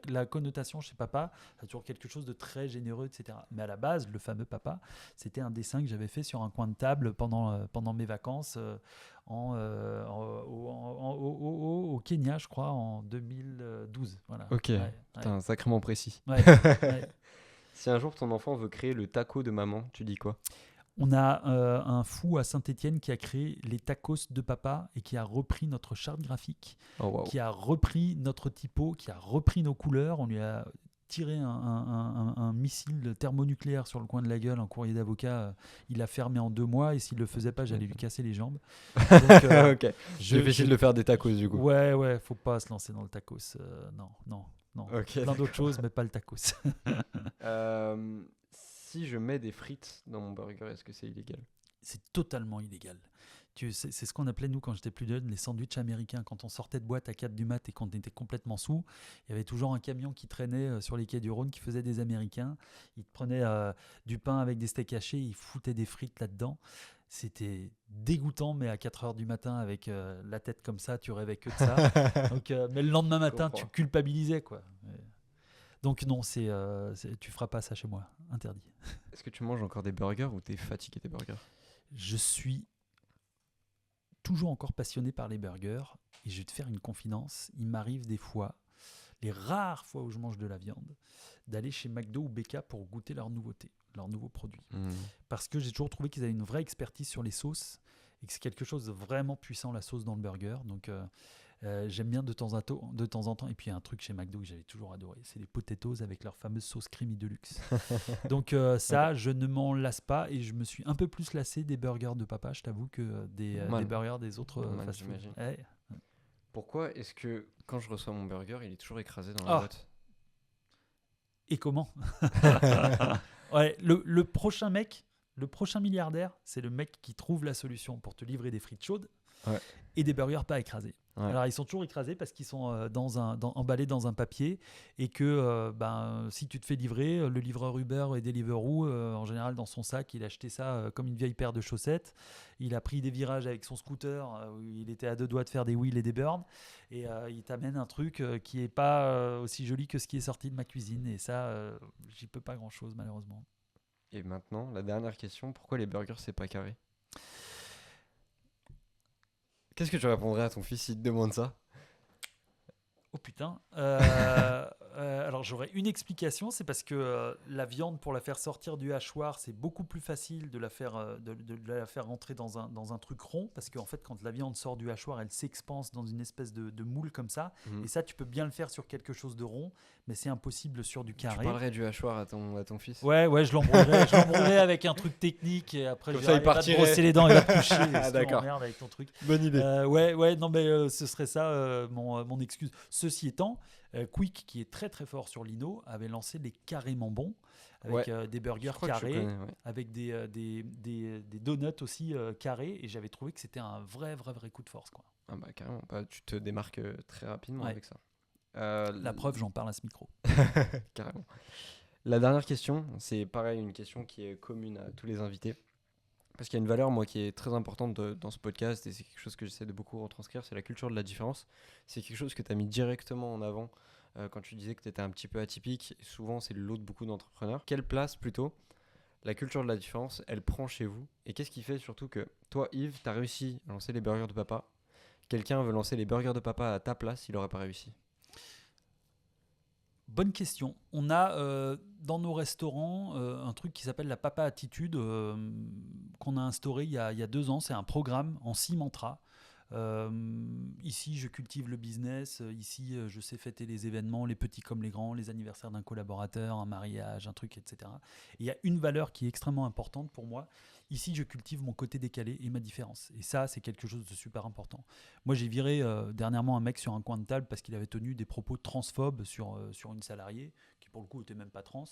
la connotation chez papa, c'est toujours quelque chose de très généreux, etc. Mais à la base, le fameux papa, c'était un dessin que j'avais fait sur un coin de table pendant mes vacances au Kenya, je crois, en 2012. Voilà. Ok, putain, sacrément précis. Ouais. Si un jour ton enfant veut créer le taco de maman, tu dis quoi ? On a un fou à Saint-Étienne qui a créé les tacos de papa et qui a repris notre charte graphique, qui a repris notre typo, qui a repris nos couleurs. On lui a tiré un missile thermonucléaire sur le coin de la gueule, un courrier d'avocat. Il l'a fermé en 2 mois et s'il le faisait pas, j'allais lui casser les jambes. Donc, ok. Difficile de faire des tacos du coup. Ouais, faut pas se lancer dans le tacos. Non. Okay, plein d'autres choses, mais pas le tacos. Si je mets des frites dans mon burger, est-ce que c'est illégal ? C'est totalement illégal. C'est ce qu'on appelait, nous, quand j'étais plus jeune, les sandwichs américains. Quand on sortait de boîte à 4 du mat et qu'on était complètement sous, il y avait toujours un camion qui traînait sur les quais du Rhône qui faisait des Américains. Il te prenait du pain avec des steaks hachés, il foutait des frites là-dedans. C'était dégoûtant, mais à 4h du matin, avec la tête comme ça, tu rêvais que de ça. Donc, mais le lendemain matin, tu culpabilisais, quoi. Donc non, tu feras pas ça chez moi, interdit. Est-ce que tu manges encore des burgers ou t'es fatigué des burgers ? Je suis toujours encore passionné par les burgers et je vais te faire une confidence. Il m'arrive des fois, les rares fois où je mange de la viande, d'aller chez McDo ou BK pour goûter leurs nouveautés, leurs nouveaux produits. Parce que j'ai toujours trouvé qu'ils avaient une vraie expertise sur les sauces et que c'est quelque chose de vraiment puissant, la sauce dans le burger. Donc j'aime bien de temps en temps. Et puis il y a un truc chez McDo que j'avais toujours adoré, c'est les potatoes avec leur fameuse sauce creamy deluxe. Donc ça, je ne m'en lasse pas et je me suis un peu plus lassé des burgers de papa, je t'avoue, que des burgers des autres fast-food. Ouais. Pourquoi est-ce que quand je reçois mon burger, il est toujours écrasé dans la boîte ? Et comment? Ouais, le prochain mec, le prochain milliardaire, c'est le mec qui trouve la solution pour te livrer des frites chaudes et des burgers pas écrasés. Ouais. Alors ils sont toujours écrasés parce qu'ils sont emballés dans un papier et que si tu te fais livrer, le livreur Uber et Deliveroo, en général dans son sac, il a acheté ça comme une vieille paire de chaussettes. Il a pris des virages avec son scooter où il était à 2 doigts de faire des wheels et des burns et il t'amène un truc qui est pas aussi joli que ce qui est sorti de ma cuisine et ça, j'y peux pas grand chose malheureusement. Et maintenant, la dernière question, pourquoi les burgers c'est pas carré? Qu'est-ce que tu répondrais à ton fils s'il te demande ça? Oh putain. Alors j'aurais une explication, c'est parce que la viande, pour la faire sortir du hachoir, c'est beaucoup plus facile de la faire, de la faire rentrer dans un truc rond, parce qu'en fait quand la viande sort du hachoir, elle s'expanse dans une espèce de moule comme ça, et ça tu peux bien le faire sur quelque chose de rond, mais c'est impossible sur du carré. Tu parlerais du hachoir à ton fils? Ouais, je l'embrouillerais avec un truc technique, et après il va te brosser les dents, il va te toucher, et d'accord. Merde avec ton truc. Bonne idée. Non mais ce serait ça mon excuse. Ceci étant, Quick, qui est très très fort sur Lino, avait lancé les carrément bons avec des burgers carrés, avec des donuts aussi carrés, et j'avais trouvé que c'était un vrai coup de force, quoi. Ah bah carrément, tu te démarques très rapidement avec ça. La preuve, j'en parle à ce micro. Carrément. La dernière question, c'est pareil, une question qui est commune à tous les invités. Parce qu'il y a une valeur, moi, qui est très importante dans ce podcast, et c'est quelque chose que j'essaie de beaucoup retranscrire, c'est la culture de la différence. C'est quelque chose que tu as mis directement en avant quand tu disais que tu étais un petit peu atypique. Et souvent, c'est le lot de beaucoup d'entrepreneurs. Quelle place, plutôt, la culture de la différence, elle prend chez vous? Et qu'est-ce qui fait surtout que toi, Yves, tu as réussi à lancer les burgers de papa? Quelqu'un veut lancer les burgers de papa à ta place, il n'aurait pas réussi? Bonne question. On a dans nos restaurants un truc qui s'appelle la Papa Attitude qu'on a instauré il y a 2 ans. C'est un programme en 6 mantras. Ici, je cultive le business. Ici, je sais fêter les événements, les petits comme les grands, les anniversaires d'un collaborateur, un mariage, un truc, etc. Et il y a une valeur qui est extrêmement importante pour moi. Ici, je cultive mon côté décalé et ma différence. Et ça, c'est quelque chose de super important. Moi, j'ai viré dernièrement un mec sur un coin de table parce qu'il avait tenu des propos transphobes sur une salariée, qui pour le coup n'était même pas trans.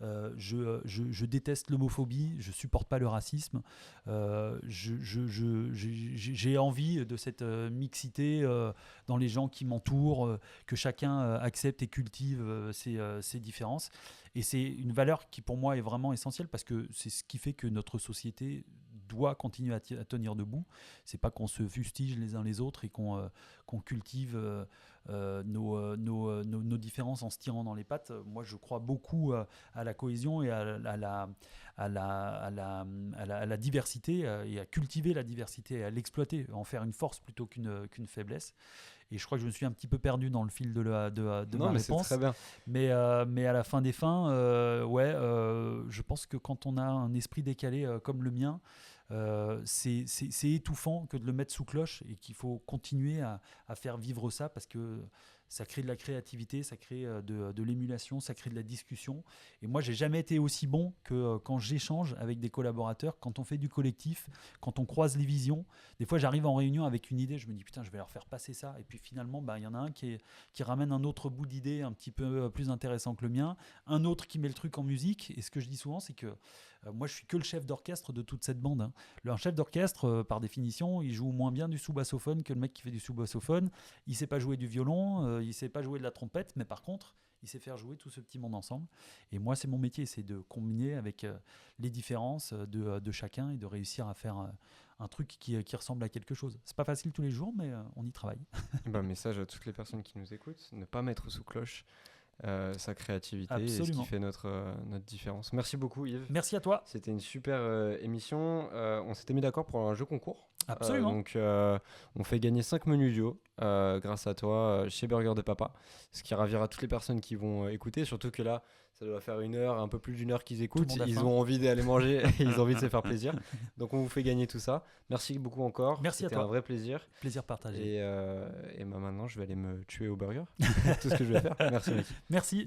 Je déteste l'homophobie, je supporte pas le racisme. J'ai envie de cette mixité dans les gens qui m'entourent, que chacun accepte et cultive ses différences. Et c'est une valeur qui pour moi est vraiment essentielle parce que c'est ce qui fait que notre société doit continuer à tenir debout. C'est pas qu'on se fustige les uns les autres et qu'on cultive nos différences en se tirant dans les pattes. Moi, je crois beaucoup à la cohésion et à la diversité et à cultiver la diversité et à l'exploiter, en faire une force plutôt qu'une faiblesse. Et je crois que je me suis un petit peu perdu dans le fil de ma réponse. C'est très bien. Mais à la fin des fins, je pense que quand on a un esprit décalé comme le mien, c'est étouffant que de le mettre sous cloche et qu'il faut continuer à faire vivre ça parce que ça crée de la créativité, ça crée de l'émulation, ça crée de la discussion. Et moi, j'ai jamais été aussi bon que quand j'échange avec des collaborateurs, quand on fait du collectif, quand on croise les visions. Des fois, j'arrive en réunion avec une idée, je me dis putain, je vais leur faire passer ça. Et puis finalement, il y en a un qui ramène un autre bout d'idée un petit peu plus intéressant que le mien, un autre qui met le truc en musique. Et ce que je dis souvent, c'est que moi, je suis que le chef d'orchestre de toute cette bande. Hein. Un chef d'orchestre, par définition, il joue moins bien du sous-bassophone que le mec qui fait du sous-bassophone. Il sait pas jouer du violon, il sait pas jouer de la trompette, mais par contre, il sait faire jouer tout ce petit monde ensemble. Et moi, c'est mon métier, c'est de combiner avec les différences de chacun et de réussir à faire un truc qui ressemble à quelque chose. C'est pas facile tous les jours, mais on y travaille. Message à toutes les personnes qui nous écoutent, ne pas mettre sous cloche sa créativité. Absolument. Et ce qui fait notre différence. Merci beaucoup, Yves. Merci à toi. C'était une super émission. On s'était mis d'accord pour un jeu concours. Absolument. Donc on fait gagner 5 menus duo grâce à toi chez Burger de Papa, ce qui ravira toutes les personnes qui vont écouter, surtout que là ça doit faire un peu plus d'1 heure qu'ils écoutent, ils ont envie d'aller manger et ils ont envie de se faire plaisir, donc on vous fait gagner tout ça. Merci beaucoup encore. Merci à toi. C'était un vrai plaisir partagé. Et maintenant je vais aller me tuer au burger. C'est tout ce que je vais faire. Merci mec. Merci.